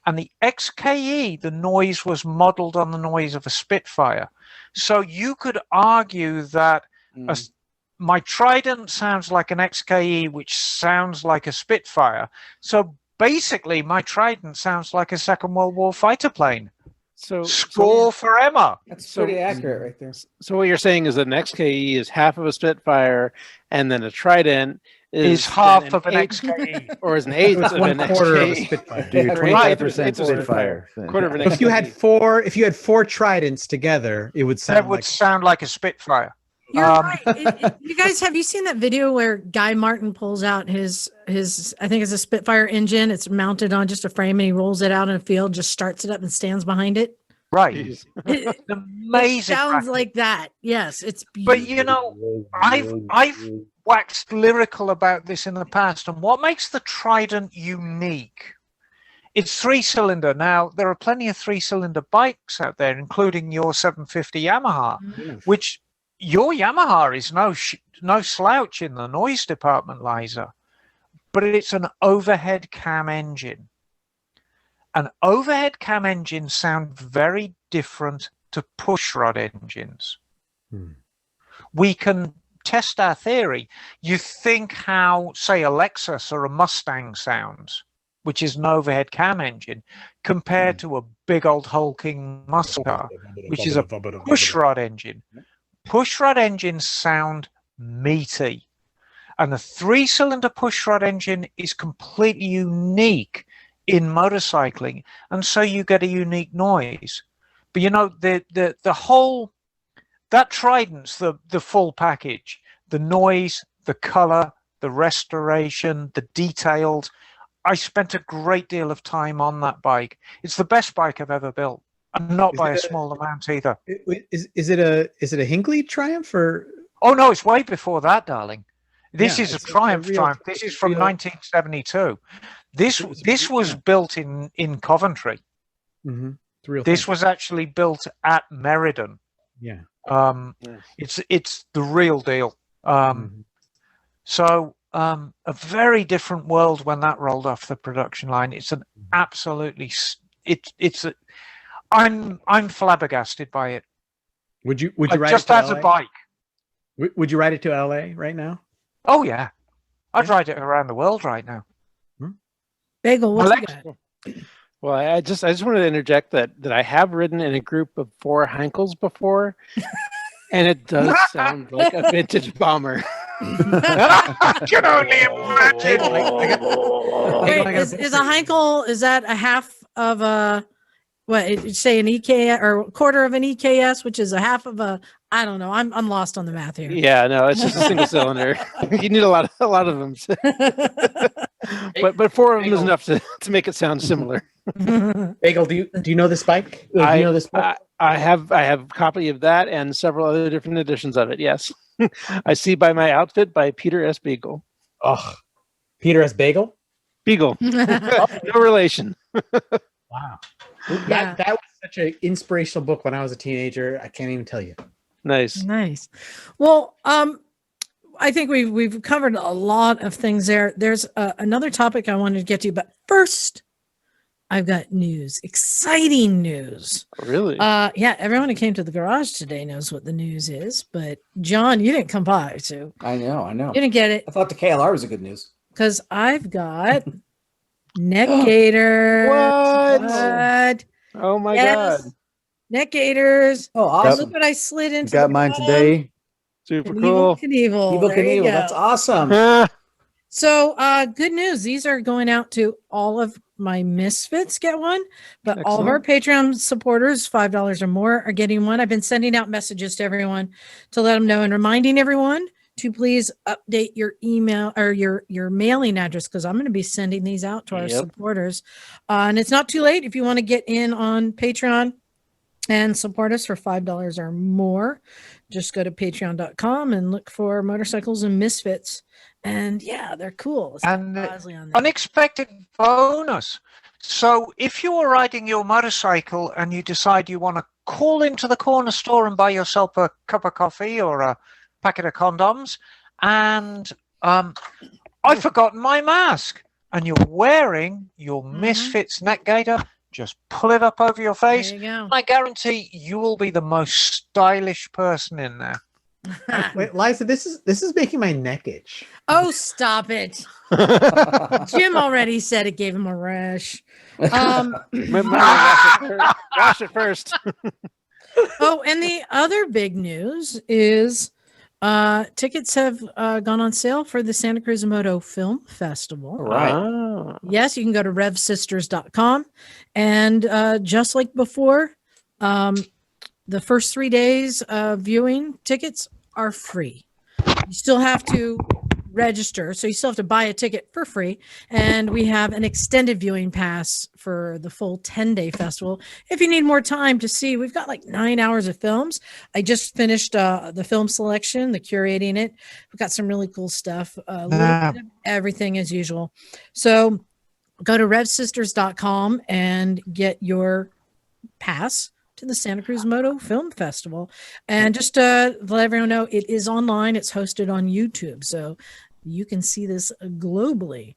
And the XKE, the noise was modeled on the noise of a Spitfire. So you could argue that my Trident sounds like an XKE, which sounds like a Spitfire. So basically, my Trident sounds like a Second World War fighter plane. So score for Emma. That's pretty accurate right there. So what you're saying is that an XKE is half of a Spitfire, and then a Trident is half of an XKE, or is an eighth of an XKE. Spitfire. 25% Spitfire. Quarter of an XKE. If you had four Tridents together, it would sound sound like a Spitfire. You're right. You guys, have you seen that video where Guy Martin pulls out his I think it's a Spitfire engine. It's mounted on just a frame, and he rolls it out in a field, just starts it up and stands behind it. Right. It's amazing. It sounds like that. Yes, it's beautiful. But you know, I've waxed lyrical about this in the past, and what makes the Trident unique? It's 3-cylinder. Now, there are plenty of 3-cylinder bikes out there, including your 750 Yamaha, which your Yamaha is no slouch in the noise department, Liza, but it's an overhead cam engine. An overhead cam engine sound very different to pushrod engines. We can test our theory, you think how, say, a Lexus or a Mustang sounds, which is an overhead cam engine, compared to a big old hulking muscle car, which is a pushrod engine. Pushrod engines sound meaty. And the 3-cylinder pushrod engine is completely unique in motorcycling. And so you get a unique noise. But you know, the whole, that Trident's the full package. The noise, the color, the restoration, the details. I spent a great deal of time on that bike. It's the best bike I've ever built, and not by a small amount either. Is it a Hinckley Triumph or? Oh no, it's way before that, darling. This is a Triumph. This is from 1972. This was built in Coventry. Mm-hmm. This was actually built at Meriden. Yeah. It's the real deal. So a very different world when that rolled off the production line. It's an absolutely I'm flabbergasted by it. Would you ride just it to as LA? a bike? Would you ride it to LA right now? Oh yeah, I'd ride it around the world right now. Bagel, what's you got? Well, I just wanted to interject that I have ridden in a group of 4 Henkels before, and it does sound like a vintage bomber. Can only imagine. Wait, is a Heinkel, is that a half of a, say an EKS or a quarter of an EKS, which is a half of a, I don't know. I'm lost on the math here. Yeah, no, it's just a single cylinder. You need a lot of them. but 4 of them is enough to make it sound similar. Bagel, do you know this bike? Do you know this bike? I have a copy of that and several other different editions of it. Yes, I see by my outfit by Peter S. Beagle. Oh, Peter S. Bagel? Beagle, no relation. Wow, that was such an inspirational book when I was a teenager. I can't even tell you. Nice. Well, I think we've covered a lot of things there. There's another topic I wanted to get to, but first, I've got news, exciting news. Really? Yeah, everyone who came to the garage today knows what the news is, but John, you didn't come by, so I know. you didn't get it. I thought the KLR was a good news. Because I've got neck gaiters. What? Oh my God. Neck gaiters. Oh, awesome. Look what I slid into. Got mine today. Super Evel cool. Knievel. Evel There you Knievel. go. That's awesome. So good news. These are going out to all of my Misfits get one, but all of our Patreon supporters, $5 or more, are getting one. I've been sending out messages to everyone to let them know and reminding everyone to please update your email or your mailing address, because I'm going to be sending these out to our supporters. And it's not too late if you want to get in on Patreon and support us for $5 or more. Just go to patreon.com and look for Motorcycles and Misfits. And yeah, they're cool. And unexpected bonus. So if you are riding your motorcycle and you decide you want to call into the corner store and buy yourself a cup of coffee or a packet of condoms, and I've forgotten my mask, and you're wearing your Misfits neck gaiter, just pull it up over your face. There you go. I guarantee you will be the most stylish person in there. Wait, Liza, this is making my neck itch. Oh, stop it. Jim already said it gave him a rash. Wash it first. Oh, and the other big news is tickets have gone on sale for the Santa Cruz Moto Film Festival. Right. Yes, you can go to revsisters.com. And just like before, the first 3 days of viewing tickets are free. You still have to register, so you still have to buy a ticket for free. And we have an extended viewing pass for the full 10-day festival. If you need more time to see, we've got like 9 hours of films. I just finished the film selection, the curating it. We've got some really cool stuff, a little bit of everything as usual. So go to revsisters.com and get your pass to the Santa Cruz Moto Film Festival. And just to let everyone know, it is online. It's hosted on YouTube, so you can see this globally.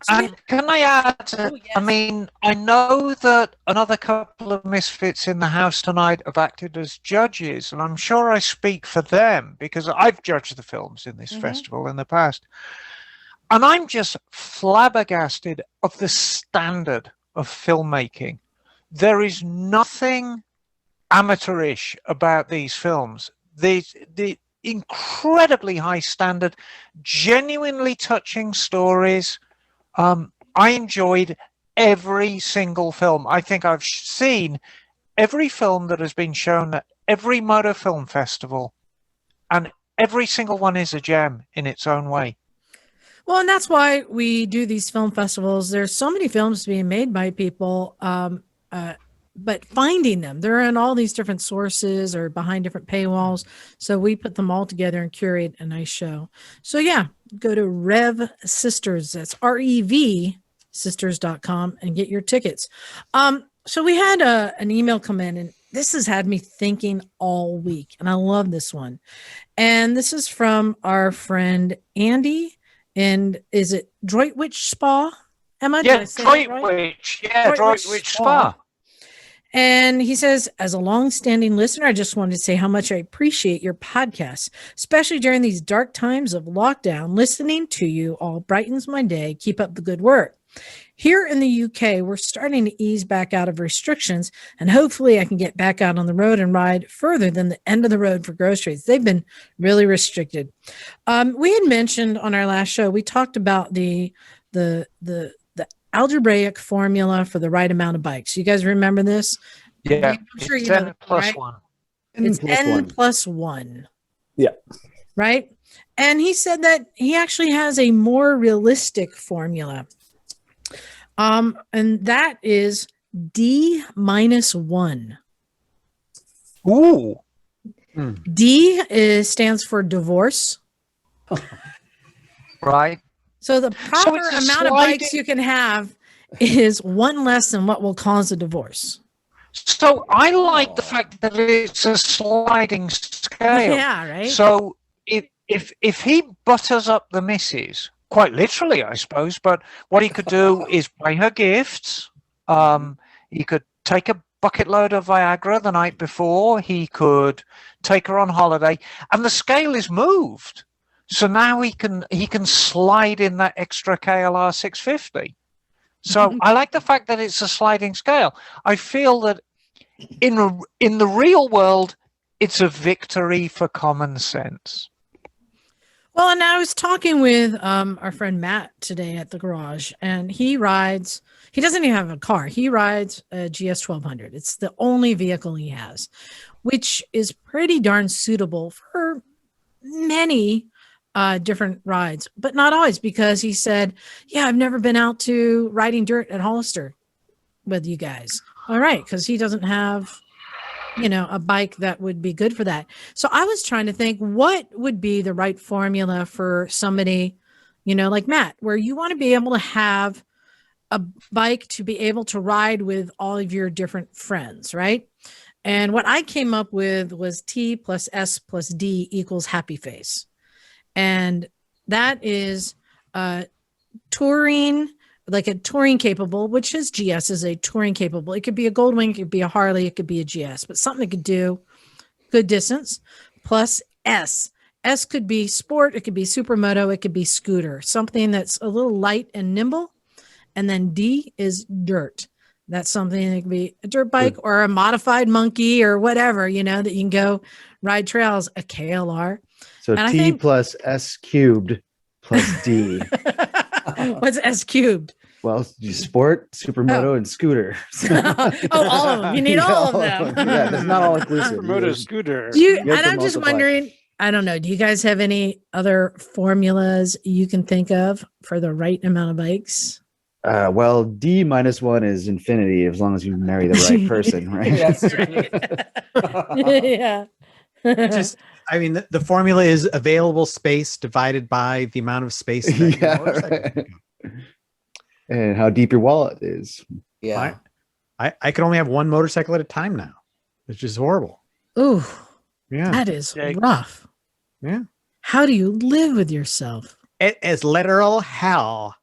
And can I add, Oh, yes. I mean, I know that another couple of misfits in the house tonight have acted as judges, and I'm sure I speak for them because I've judged the films in this festival in the past. And I'm just flabbergasted of the standard of filmmaking. There is nothing amateurish about these films. The incredibly high standard, genuinely touching stories. I enjoyed every single film. I think I've seen every film that has been shown at every Moto Film Festival, and every single one is a gem in its own way. Well, and that's why we do these film festivals. There's so many films being made by people, but finding them, they're in all these different sources or behind different paywalls. So we put them all together and curate a nice show. So yeah, go to Rev Sisters. That's REV sisters.com and get your tickets. So we had an email come in, and this has had me thinking all week, and I love this one. And this is from our friend Andy. And is it Droitwich Spa? Emma? Yeah, Droitwich. Yeah, Droitwich Spa. And he says, as a long-standing listener, I just wanted to say how much I appreciate your podcast, especially during these dark times of lockdown. Listening to you all brightens my day. Keep up the good work. Here in the UK, we're starting to ease back out of restrictions, and hopefully I can get back out on the road and ride further than the end of the road for groceries. They've been really restricted. We had mentioned on our last show, we talked about the algebraic formula for the right amount of bikes. You guys remember this? Yeah, I'm sure it's you know N that, plus right? one. It's N plus one. Yeah. Right? And he said that he actually has a more realistic formula. And that is D minus one. Ooh. D stands for divorce. Right. So the proper it's a amount of bikes you can have is one less than what will cause a divorce. So I like the fact that it's a sliding scale. Yeah, right. So if he butters up the missus, quite literally, I suppose, but what he could do is buy her gifts. He could take a bucket load of Viagra the night before. He could take her on holiday, and the scale is moved. So now he can slide in that extra KLR 650. So I like the fact that it's a sliding scale. I feel that in the real world, it's a victory for common sense. Well, and I was talking with our friend Matt today at the garage, and he doesn't even have a car. He rides a GS1200. It's the only vehicle he has, which is pretty darn suitable for many different rides, but not always, because he said, yeah, I've never been out to riding dirt at Hollister with you guys. All right, because he doesn't have, a bike that would be good for that. So I was trying to think what would be the right formula for somebody, like Matt, where you want to be able to have a bike to be able to ride with all of your different friends, right? And what I came up with was T plus S plus D equals happy face. And that is touring, like a touring capable, which his GS is a touring capable. It could be a Goldwing, it could be a Harley, it could be a GS, but something that could do good distance. Plus S. S could be sport, it could be supermoto, it could be scooter, something that's a little light and nimble. And then D is dirt. That's something that could be a dirt bike or a modified monkey or whatever, that you can go ride trails, a KLR. So And T plus S cubed plus D. What's S cubed? Well, you sport, supermoto, and scooter. All of them. You need all of them. Yeah, that's not all inclusive. Moto scooter. And I'm just wondering, I don't know, do you guys have any other formulas you can think of for the right amount of bikes? Well, D minus one is infinity as long as you marry the right person, right? Yeah. The formula is available space divided by the amount of space. Right. And how deep your wallet is. Yeah. I can only have one motorcycle at a time now, which is horrible. Ooh, yeah, that is rough. Yeah. How do you live with yourself? It is literal hell.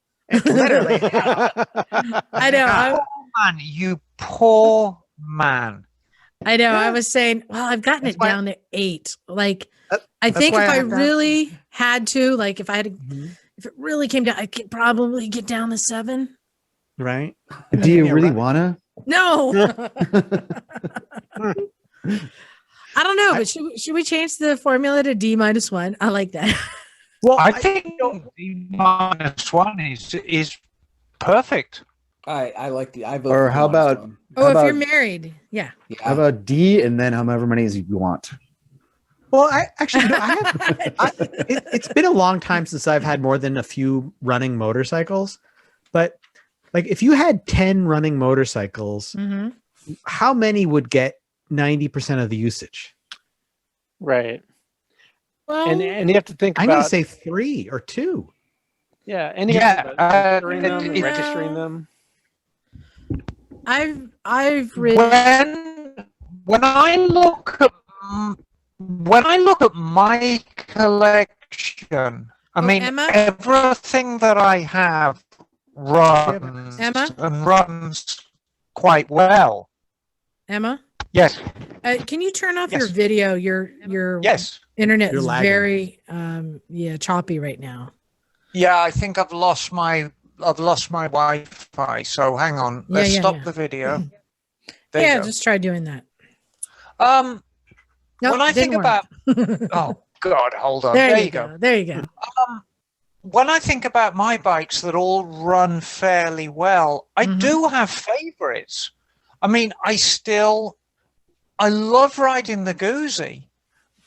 Literally. I know. Man, you poor man. I know. I was saying, well, I've gotten it down to 8. Like, I That's think why if I I have that. really had to, like, if I had to, if it really came down, I could probably get down to 7. Right? Do you Yeah, really right. wanna? No. I don't know, but should we change the formula to D-1? I like that. Well, I think D-1 is perfect. I like the. I vote Or for how about -1. Oh, if how you're about, married, yeah. how about D and then however many as you want? Well, I actually, it's been a long time since I've had more than a few running motorcycles, but like if you had 10 running motorcycles, how many would get 90% of the usage? Right. Well, And you have to think I'm about. going to say 3 or 2. Yeah, and you have to think about registering them, and it- registering them. I've ridden. When I look at my collection, I mean Emma? everything that I have runs Emma? and runs quite well. Emma, Yes. can you turn off Yes. your video? Your Yes. internet You're is lagging. very choppy right now. Yeah, I think I've lost my Wi-Fi. So hang on. Let's stop the video. There you go. Just try doing that. When I think didn't work. about oh God, hold on. there There you go. There you go. When I think about my bikes that all run fairly well, I do have favorites. I mean, I love riding the Guzzi,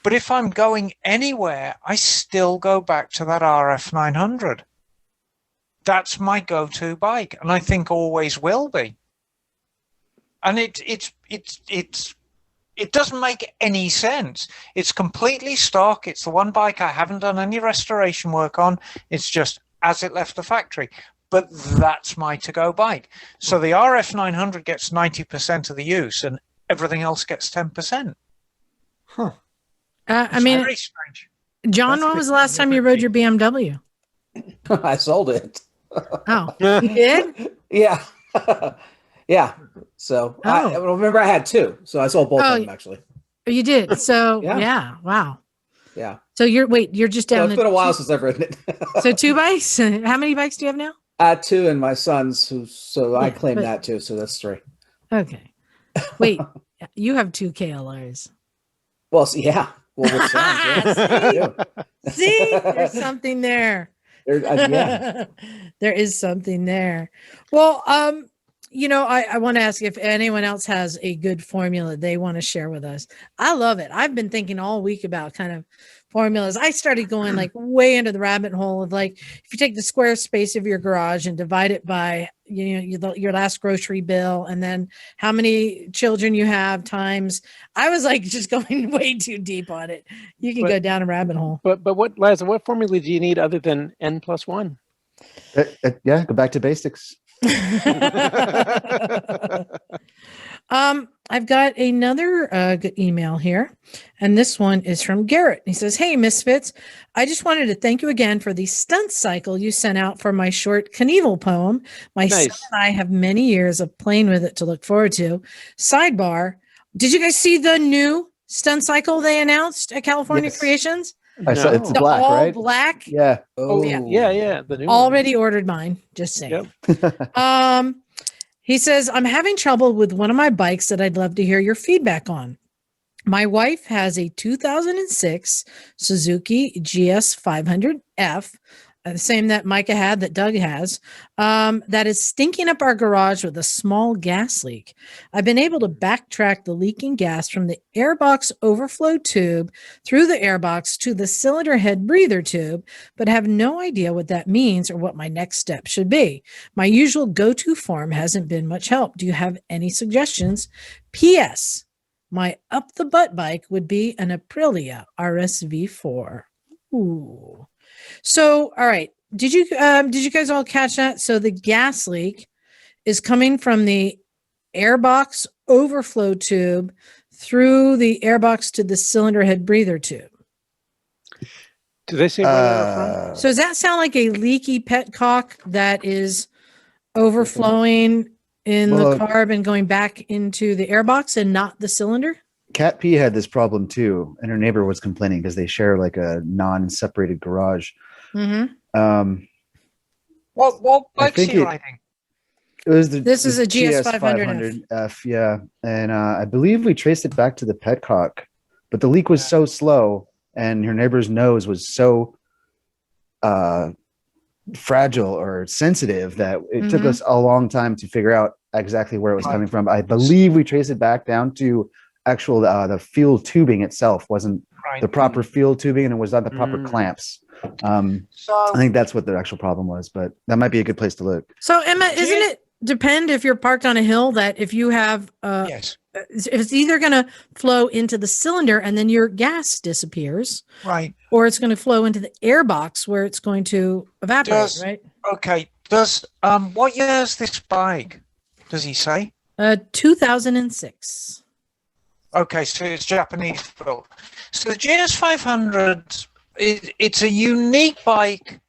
but if I'm going anywhere, I still go back to that RF 900. That's my go-to bike, and I think always will be. And it doesn't make any sense. It's completely stock. It's the one bike I haven't done any restoration work on. It's just as it left the factory. But that's my to-go bike. So the RF 900 gets 90% of the use, and everything else gets 10%. I It's mean, very strange. John, when was the last time you rode your BMW? I sold it. Oh, you did? Yeah. Yeah. So I remember I had 2, so I sold both of them actually. You did. So Yeah. yeah. Wow. Yeah. So you're just So down it's been a while since I've ridden it. So 2 bikes? How many bikes do you have now? 2 and my son's, I claim but- that too. So that's 3. Okay. Wait, you have 2 KLRs. Well, yeah. Well, with Sam's, yeah. See, there's something there. Yeah. There is something there. Well, I want to ask if anyone else has a good formula they want to share with us. I love it. I've been thinking all week about kind of formulas. I started going like way into the rabbit hole of like, if you take the square space of your garage and divide it by, your last grocery bill, and then how many children you have times, I was like just going way too deep on it. You can go down a rabbit hole. But what, Liza, what formula do you need other than N+1? Yeah, go back to basics. I've got another good email here, and this one is from Garrett. He says, "Hey, Misfits, I just wanted to thank you again for the stunt cycle you sent out for my short Knievel poem. My son and I have many years of playing with it to look forward to. Sidebar, did you guys see the new stunt cycle they announced at California Creations? I saw it's The black, all right? black. Yeah. Oh, yeah. The new Already ordered mine. Just saying. Yep. He says, I'm having trouble with one of my bikes that I'd love to hear your feedback on. My wife has a 2006 Suzuki GS500F, the same that Micah had, that Doug has, that is stinking up our garage with a small gas leak. I've been able to backtrack the leaking gas from the airbox overflow tube through the airbox to the cylinder head breather tube, but have no idea what that means or what my next step should be. My usual go-to form hasn't been much help. Do you have any suggestions? P.S. My up-the-butt bike would be an Aprilia RSV4. Ooh. So, all right. Did you guys all catch that? So the gas leak is coming from the airbox overflow tube through the airbox to the cylinder head breather tube. Do they say where they're from? So does that sound like a leaky petcock that is overflowing in the carb and going back into the airbox and not the cylinder? Cat P had this problem too, and her neighbor was complaining because they share like a non-separated garage. Mm-hmm. What bike's he riding? It was this is a GS500F. Yeah, and I believe we traced it back to the petcock, but the leak was so slow, and her neighbor's nose was so fragile or sensitive that it took us a long time to figure out exactly where it was coming from. I believe we traced it back down to actual the fuel tubing itself wasn't the proper fuel tubing, and it was not the proper clamps. So I think that's what the actual problem was, but that might be a good place to look. So Emma, isn't it depend if you're parked on a hill that if you have it's either going to flow into the cylinder and then your gas disappears, right, or it's going to flow into the airbox where it's going to evaporate, right? Okay. Does what year is this bike? Does he say? 2006. Okay, so it's Japanese built. So the GS500, it's a unique bike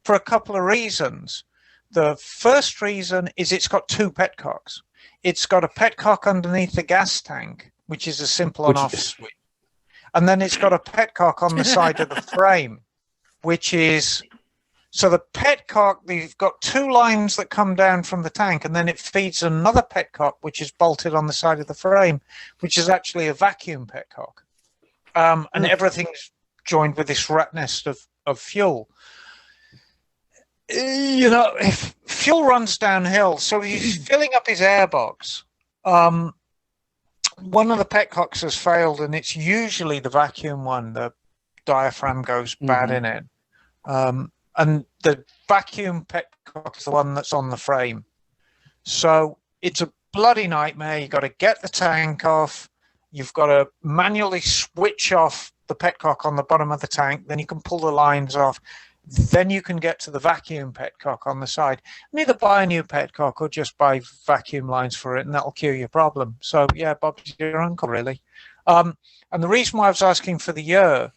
for a couple of reasons. The first reason is it's got two petcocks. It's got a petcock underneath the gas tank, which is a simple on-off switch. And then it's got a petcock on the side of the frame, which is... So the petcock, you've got two lines that come down from the tank, and then it feeds another petcock, which is bolted on the side of the frame, which is actually a vacuum petcock. And everything's joined with this rat nest of fuel. You know, if fuel runs downhill, so he's filling up his airbox. One of the petcocks has failed, and it's usually the vacuum one. The diaphragm goes bad in it. And the vacuum petcock is the one that's on the frame. So it's a bloody nightmare. You've got to get the tank off. You've got to manually switch off the petcock on the bottom of the tank. Then you can pull the lines off. Then you can get to the vacuum petcock on the side. And either buy a new petcock or just buy vacuum lines for it, and that'll cure your problem. So, yeah, Bob's your uncle, really. And the reason why I was asking for the year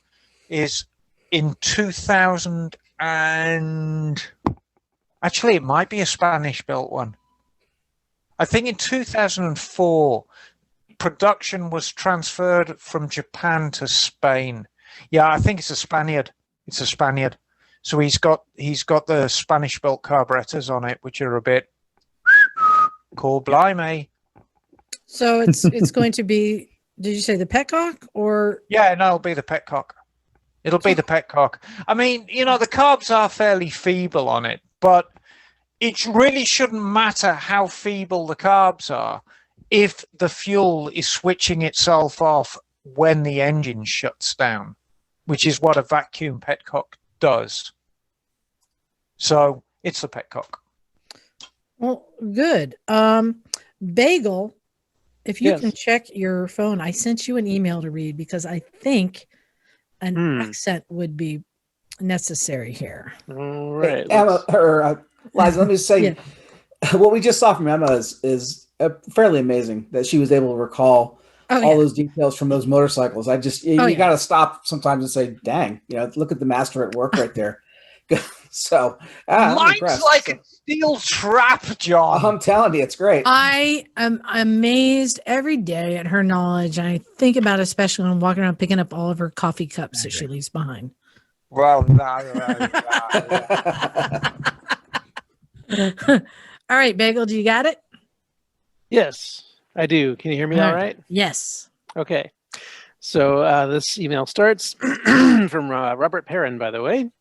is in 2000... and actually it might be a Spanish built one. I think in 2004 production was transferred from Japan to Spain. Yeah, I think it's a Spaniard. It's a Spaniard. So he's got the Spanish built carburetors on it, which are a bit cool, blimey. So it's going to be, did you say the petcock or? Yeah, no, it'll be the petcock. It'll be the petcock. I mean, you know, the carbs are fairly feeble on it, but it really shouldn't matter how feeble the carbs are if the fuel is switching itself off when the engine shuts down, which is what a vacuum petcock does. So it's the petcock. Well, good. Bagel, if you can check your phone, I sent you an email to read because I think an accent would be necessary here. All right. Hey, Emma, or Liza, let me say, what we just saw from Emma is fairly amazing that she was able to recall all those details from those motorcycles. I just, you got to stop sometimes and say, dang, you know, look at the master at work right there. So, mine's like a steel trap, John. I'm telling you, it's great. I am amazed every day at her knowledge. And I think about it, especially when I'm walking around picking up all of her coffee cups that she leaves behind. Well, all right, Bagel, do you got it? Yes, I do. Can you hear me all right? Yes. Okay. So this email starts from Robert Perrin, by the way.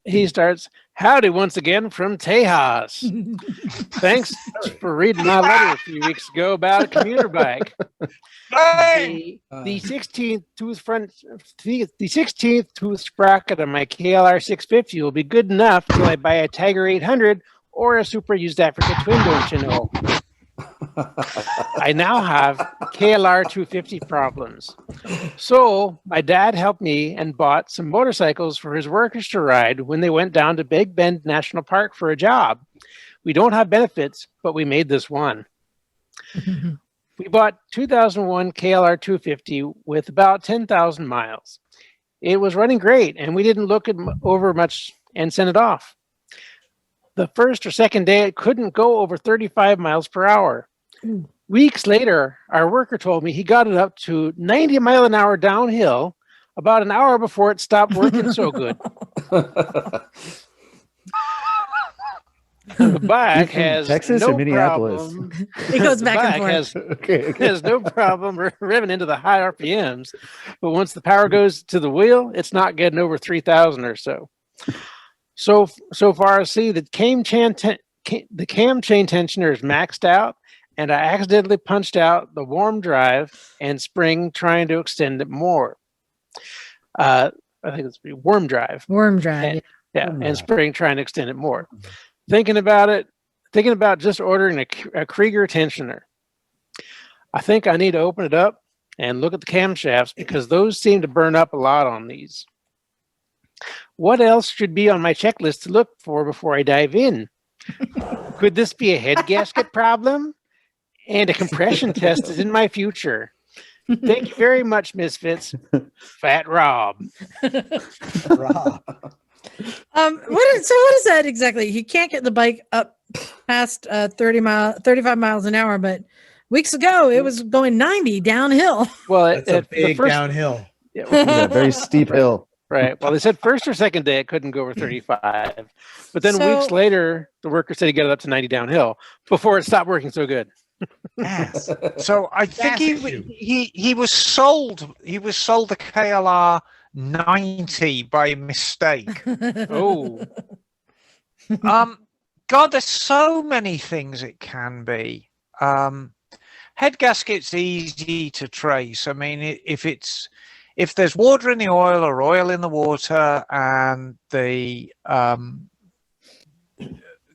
He starts, howdy once again from Tejas. Thanks for reading my letter a few weeks ago about a commuter bike. The 16th tooth sprocket on my KLR 650 will be good enough till I buy a Tiger 800 or a super used Africa twin, don't you know? I now have KLR 250 problems. So my dad helped me and bought some motorcycles for his workers to ride when they went down to Big Bend National Park for a job. We don't have benefits, but we made this one. We bought 2001 KLR 250 with about 10,000 miles. it was running great, and we didn't look it over much and sent it off. The first or second day, it couldn't go over 35 miles per hour. Weeks later, our worker told me he got it up to 90 mile an hour downhill about an hour before it stopped working so good. The bike has Texas no or Minneapolis? problem. It goes The back and bike forth. has no problem revving into the high RPMs, but once the power goes to the wheel, it's not getting over 3,000 or so. So far, I see the cam chain tensioner is maxed out, and I accidentally punched out the warm drive and spring trying to extend it more. I think it's warm drive. Worm drive. And spring trying to extend it more. Thinking about just ordering a Krieger tensioner. I think I need to open it up and look at the camshafts because those seem to burn up a lot on these. What else should be on my checklist to look for before I dive in? Could this be a head gasket problem? And a compression test is in my future. Thank you very much, Misfits. Fat Rob. Rob. What is that exactly? He can't get the bike up past 35 miles an hour, but weeks ago it was going 90 downhill. Well, That's a big downhill. Yeah, Yeah, very steep hill. right. Well, they said first or second day it couldn't go over 35, but then So- weeks later the worker said he got it up to 90 downhill before it stopped working so good. Ass. So I think issue. he was sold the KLR 90 by mistake. Oh, God, there's so many things it can be. Head gasket's easy to trace. I mean, if there's water in the oil or oil in the water and the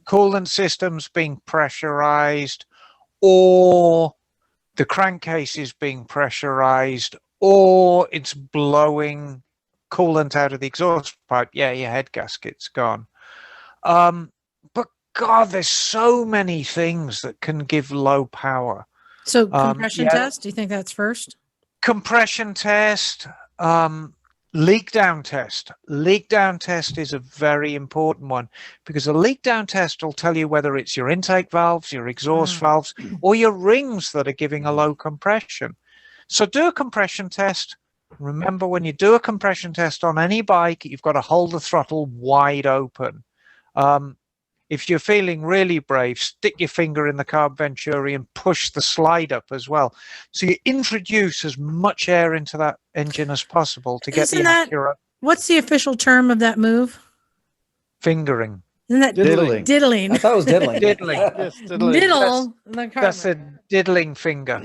coolant system's being pressurized, or the crankcase is being pressurized, or it's blowing coolant out of the exhaust pipe, yeah, your head gasket's gone. But God, there's so many things that can give low power. So compression yeah. test, do you think that's first? Compression test, leak down test. Leak down test is a very important one because a leak down test will tell you whether it's your intake valves, your exhaust valves, or your rings that are giving a low compression. So do a compression test. Remember, when you do a compression test on any bike, you've got to hold the throttle wide open. If you're feeling really brave, stick your finger in the carb venturi and push the slide up as well. So you introduce as much air into that engine as possible to get Isn't the that- accurate What's the official term of that move? fingering. Isn't that Diddling. diddling? I thought it was diddling. Diddling. yes, diddling. Diddle. the That's carb. a diddling finger.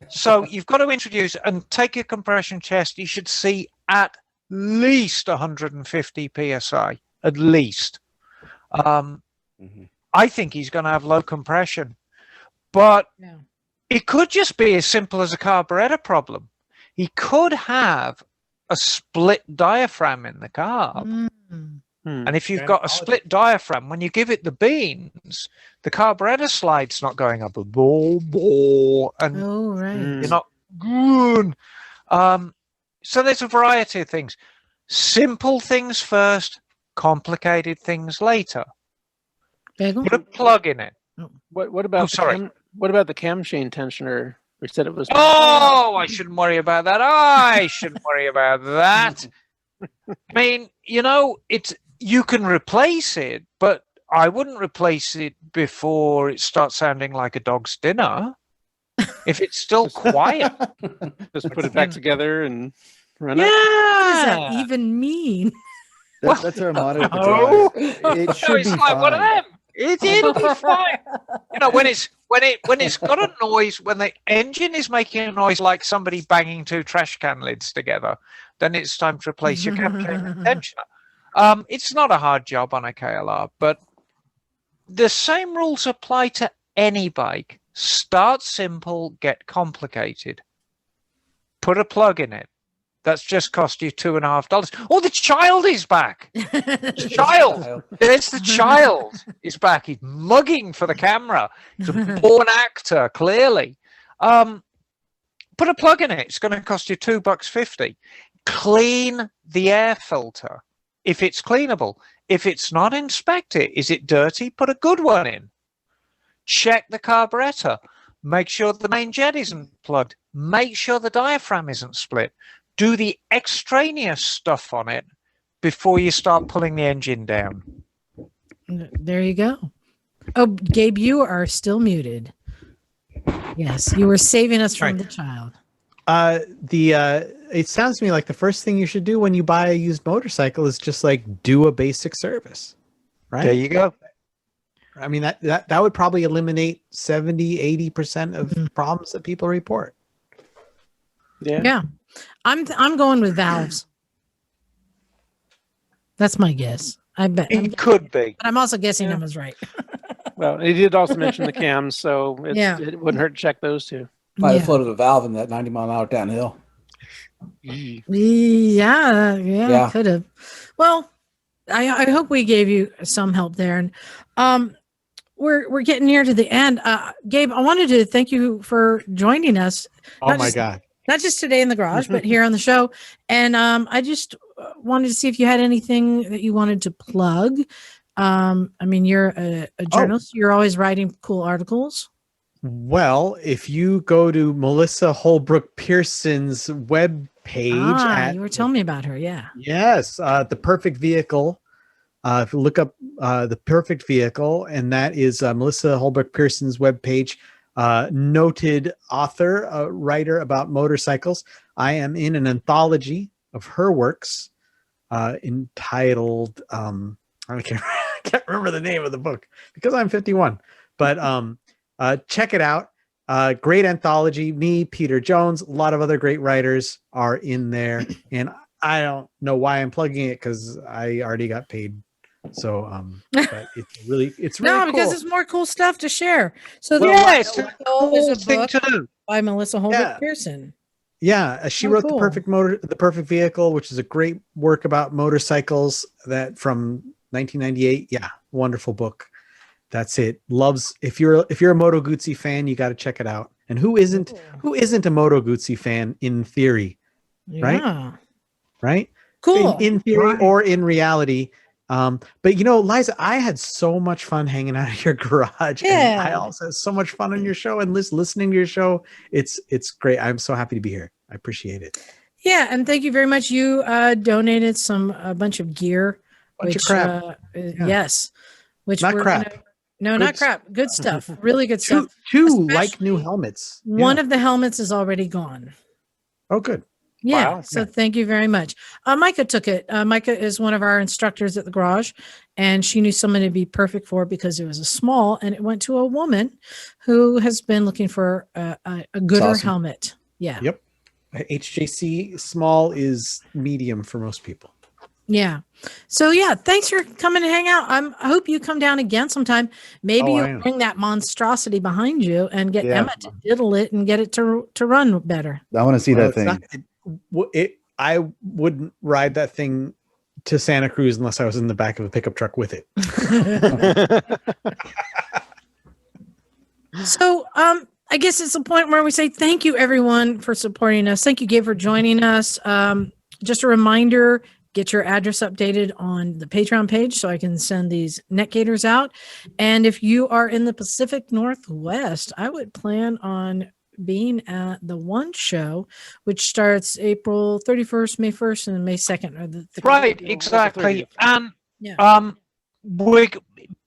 So you've got to introduce and take your compression test. You should see at least 150 psi, at least. I think he's going to have low compression, but Yeah. it could just be as simple as a carburetor problem. He could have a split diaphragm in the carb. And if you've got a split diaphragm, when you give it the beans, the carburetor slide's not going up a ball, and Oh, right. you're not good. So there's a variety of things. Simple things first, complicated things later. Bagel? Put a plug in it. What about what about the camshaft tensioner? We said it was. Oh, I shouldn't worry about that. I shouldn't worry about that. I mean, you can replace it, but I wouldn't replace it before it starts sounding like a dog's dinner. If it's still quiet. Just put it back together and run Yeah. it. What does that even mean? That's our motto. for No. drive. It No, should it's be like one of fine. them. It'll be fine. When it's got a noise, when the engine is making a noise like somebody banging two trash can lids together, then it's time to replace your camshaft tensioner. It's not a hard job on a KLR, but the same rules apply to any bike. Start simple, get complicated. Put a plug in it. That's just cost you $2.50. Oh, the child is back. Child. There's the child. He's back. He's mugging for the camera. He's a born actor, clearly. Put a plug in it. It's going to cost you $2.50. Clean the air filter if it's cleanable. If it's not, inspect it. Is it dirty? Put a good one in. Check the carburetor. Make sure the main jet isn't plugged. Make sure the diaphragm isn't split. Do the extraneous stuff on it before you start pulling the engine down. There you go. Oh, Gabe, you are still muted. Yes, you were saving us from the child. It sounds to me like the first thing you should do when you buy a used motorcycle is just like do a basic service, right? There you go. I mean, that would probably eliminate 70-80% of problems that people report. Yeah. I'm going with valves. That's my guess. I bet It could be. But I'm also guessing I was right. Well, he did also mention the cams, so it wouldn't hurt to check those too. Might have floated a valve in that 90-mile-an-hour downhill. Yeah, could have. Well, I hope we gave you some help there. And we're getting near to the end. Gabe, I wanted to thank you for joining us. Oh my God. Not just today in the garage, but here on the show. And I just wanted to see if you had anything that you wanted to plug. I mean, you're a journalist. You're always writing cool articles. Well, if you go to Melissa Holbrook Pearson's web page, you were telling me about her, Yes, The Perfect Vehicle. If you look up The Perfect Vehicle, and that is Melissa Holbrook Pearson's web page. Noted author, writer about motorcycles. I am in an anthology of her works entitled I can't remember the name of the book because I'm 51, but check it out. Great anthology. Me, Peter Jones, a lot of other great writers are in there, and I don't know why I'm plugging it because I already got paid. So, but it's really no, cool. because there's more cool stuff to share. So there's a book to do by Melissa Holbrook Pearson. Yeah, she wrote The Perfect Vehicle, which is a great work about motorcycles that from 1998. Yeah, wonderful book. That's it. If you're a Moto Guzzi fan, you got to check it out. And who isn't a Moto Guzzi fan in theory, right? Right? Cool. In theory or in reality. But Liza, I had so much fun hanging out at your garage. And I also had so much fun on your show and listening to your show. It's great. I'm so happy to be here. I appreciate it. Yeah, and thank you very much. You donated a bunch of gear. Bunch of crap. Yes. Which not crap. Not crap. Good stuff. Really good stuff. Two like new helmets. One of the helmets is already gone. Oh, good. Yeah. Wow. So thank you very much. Micah took it. Micah is one of our instructors at the garage, and she knew someone to be perfect for it because it was a small, and it went to a woman who has been looking for a gooder helmet. Yeah. Yep. HJC small is medium for most people. Yeah. So thanks for coming to hang out. I hope you come down again sometime. Maybe you'll bring that monstrosity behind you and get Emma to diddle it and get it to run better. I want to see that thing. I wouldn't ride that thing to Santa Cruz unless I was in the back of a pickup truck with it. So, I guess it's a point where we say thank you, everyone, for supporting us. Thank you, Gabe, for joining us. Just a reminder, get your address updated on the Patreon page so I can send these neck gaiters out. And if you are in the Pacific Northwest, I would plan on being at the One Show, which starts April 31st, May 1st, and May 2nd. Right, exactly. And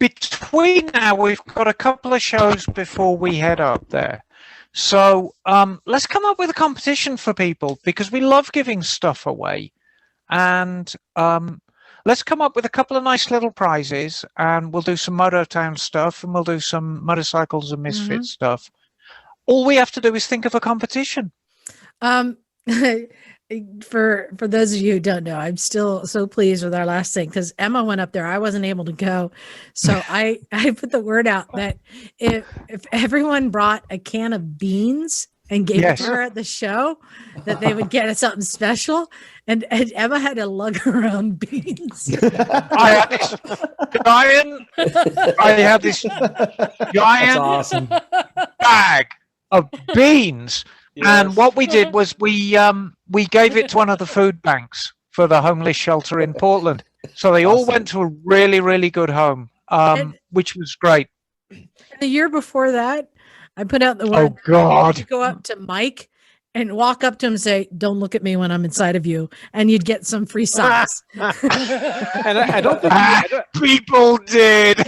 between now, we've got a couple of shows before we head up there. So let's come up with a competition for people because we love giving stuff away. And let's come up with a couple of nice little prizes, and we'll do some Moto Town stuff, and we'll do some Motorcycles and Misfits stuff. All we have to do is think of a competition. For those of you who don't know, I'm still so pleased with our last thing because Emma went up there. I wasn't able to go. So I put the word out that if everyone brought a can of beans and gave it to her at the show, that they would get us something special. And Emma had to lug her own beans. I had this giant awesome bag of beans And what we did was we gave it to one of the food banks for the homeless shelter in Portland. So they all went to a really, really good home, which was great. The year before that, I put out the word. Oh God! You go up to Mike and walk up to him and say, "Don't look at me when I'm inside of you," and you'd get some free socks. And I don't think people did. They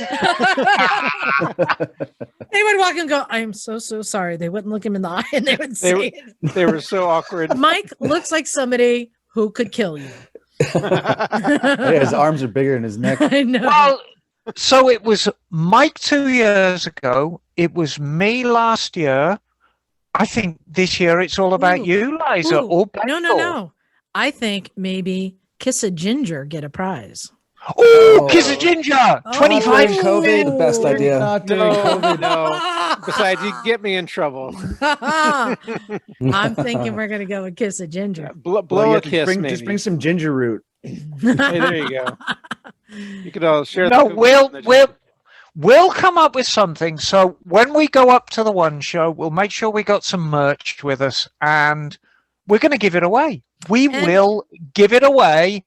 would walk and go, "I am so sorry." They wouldn't look him in the eye, and they would say, they were so awkward. Mike looks like somebody who could kill you. His arms are bigger than his neck. I know. Well, so it was Mike 2 years ago. It was me last year. I think this year it's all about you, Liza. Or No. I think maybe Kiss a Ginger get a prize. Oh, Kiss a Ginger! 25 COVID, the best idea. No. Besides, you get me in trouble. I'm thinking we're gonna go with Kiss a Ginger. Blow a kiss, maybe. Just bring some ginger root. Hey, there you go. You could all share. No, we'll come up with something. So when we go up to the one show, we'll make sure we got some merch with us, and we're going to give it away. We will give it away.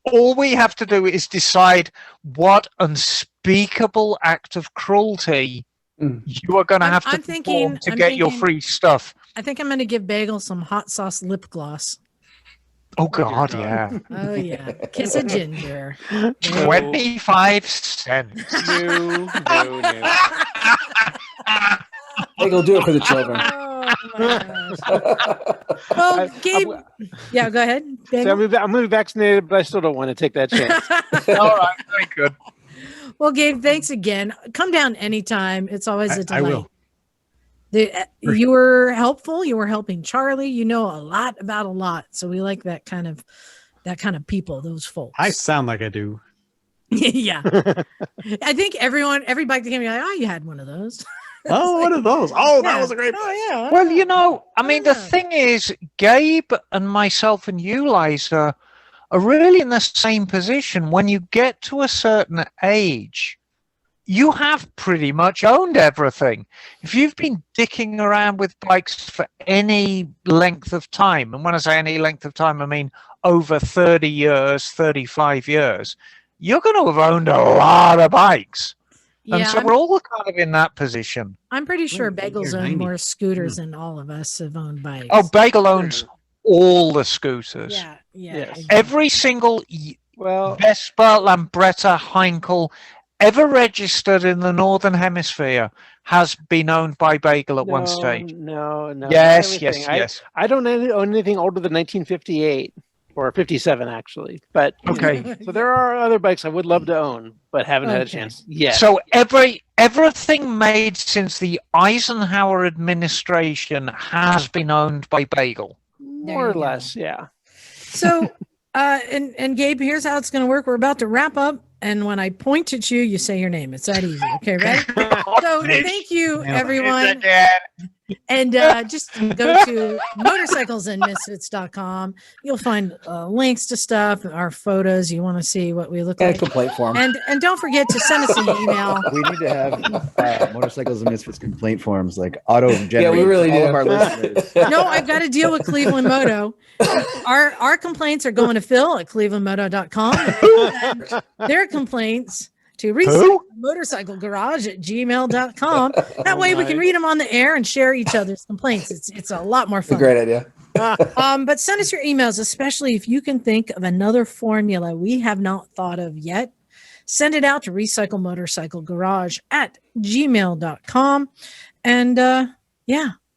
All we have to do is decide what unspeakable act of cruelty you are going to have to perform to get your free stuff. I think I'm going to give Bagel some hot sauce lip gloss. Oh God, yeah. Oh yeah. Kiss a Ginger. 25 cents. No. Bagel, do it for the children. Oh my gosh. Well, Gabe, yeah, go ahead. So I'm going to be vaccinated, but I still don't want to take that chance. All right, very good. Well, Gabe, thanks again. Come down anytime. It's always a delight. I will. You were helpful. You were helping Charlie. You know a lot about a lot. So we like that kind of people, those folks. I sound like I do. Yeah. I think every bike that came, you're like, oh, you had one of those. Oh, one of those. Oh, that was a great bike. Oh, yeah. Well, you know, I mean, the thing is, Gabe and myself and you, Liza, are really in the same position. When you get to a certain age, you have pretty much owned everything. If you've been dicking around with bikes for any length of time, and when I say any length of time, I mean over 30 years, 35 years, you're going to have owned a lot of bikes. And Yeah, so we're all kind of in that position. I'm pretty sure You're Bagels 90. own more scooters than all of us have owned bikes. Oh, Bagel owns all the scooters. yeah. Yes. Every single Vespa, Lambretta, Heinkel ever registered in the Northern Hemisphere has been owned by Bagel at one stage. No. Yes, Everything. yes. I don't own anything older than 1958 or 57, actually. But Okay. So there are other bikes I would love to own, but haven't had a chance yet. So everything made since the Eisenhower administration has been owned by Bagel. More or less, yeah. So, and Gabe, here's how it's going to work. We're about to wrap up. And when I point at you, you say your name. It's that easy. Okay, ready? So thank you, everyone. And just go to motorcyclesandmisfits.com. You'll find links to stuff, our photos. You want to see what we look And like. a complaint form. And don't forget to send us an email. We need to have Motorcycles and Misfits complaint forms, like auto-generate. Yeah, we really all do. of our listeners. No, I've got to deal with Cleveland Moto. Our replaints are going to Phil at clevelandmoto.com. And their complaints to recyclemotorcyclegarage at gmail.com. That way we can read them on the air and share each other's complaints. It's a lot more fun. Great idea. But send us your emails, especially if you can think of another formula we have not thought of yet. Send it out to recyclemotorcyclegarage at gmail.com. And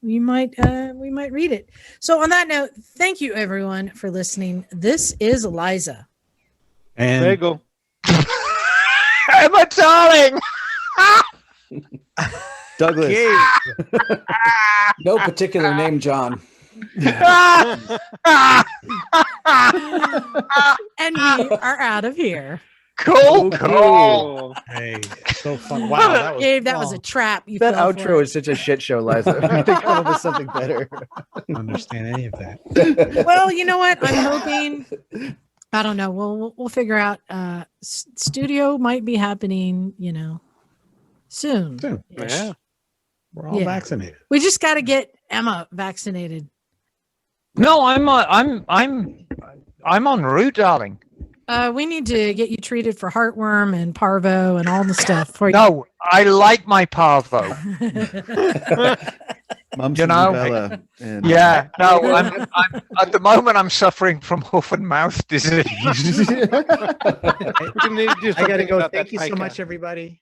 we might read it. So on that note, thank you everyone for listening. This is Liza. And Bagel. Emma, darling. Douglas. No particular name, John. And we are out of here. Cool. hey, so fun. Wow, that was Gabe, that was a trap. You That fell for outro it. is such a shit show, Liza. We need to come up with something better. I don't understand any of that. Well, you know what? I'm hoping. I don't know. We'll figure out. Studio might be happening. Soon. Soon. Yeah. We're all vaccinated. We just got to get Emma vaccinated. No, I'm en route, darling. We need to get you treated for heartworm and parvo and all the stuff. For No, I like my parvo. Mumps You and know, rubella and- Yeah, no, I'm at the moment I'm suffering from hoof and mouth disease. We need to do I gotta something go. about Thank that you so pica. much, everybody.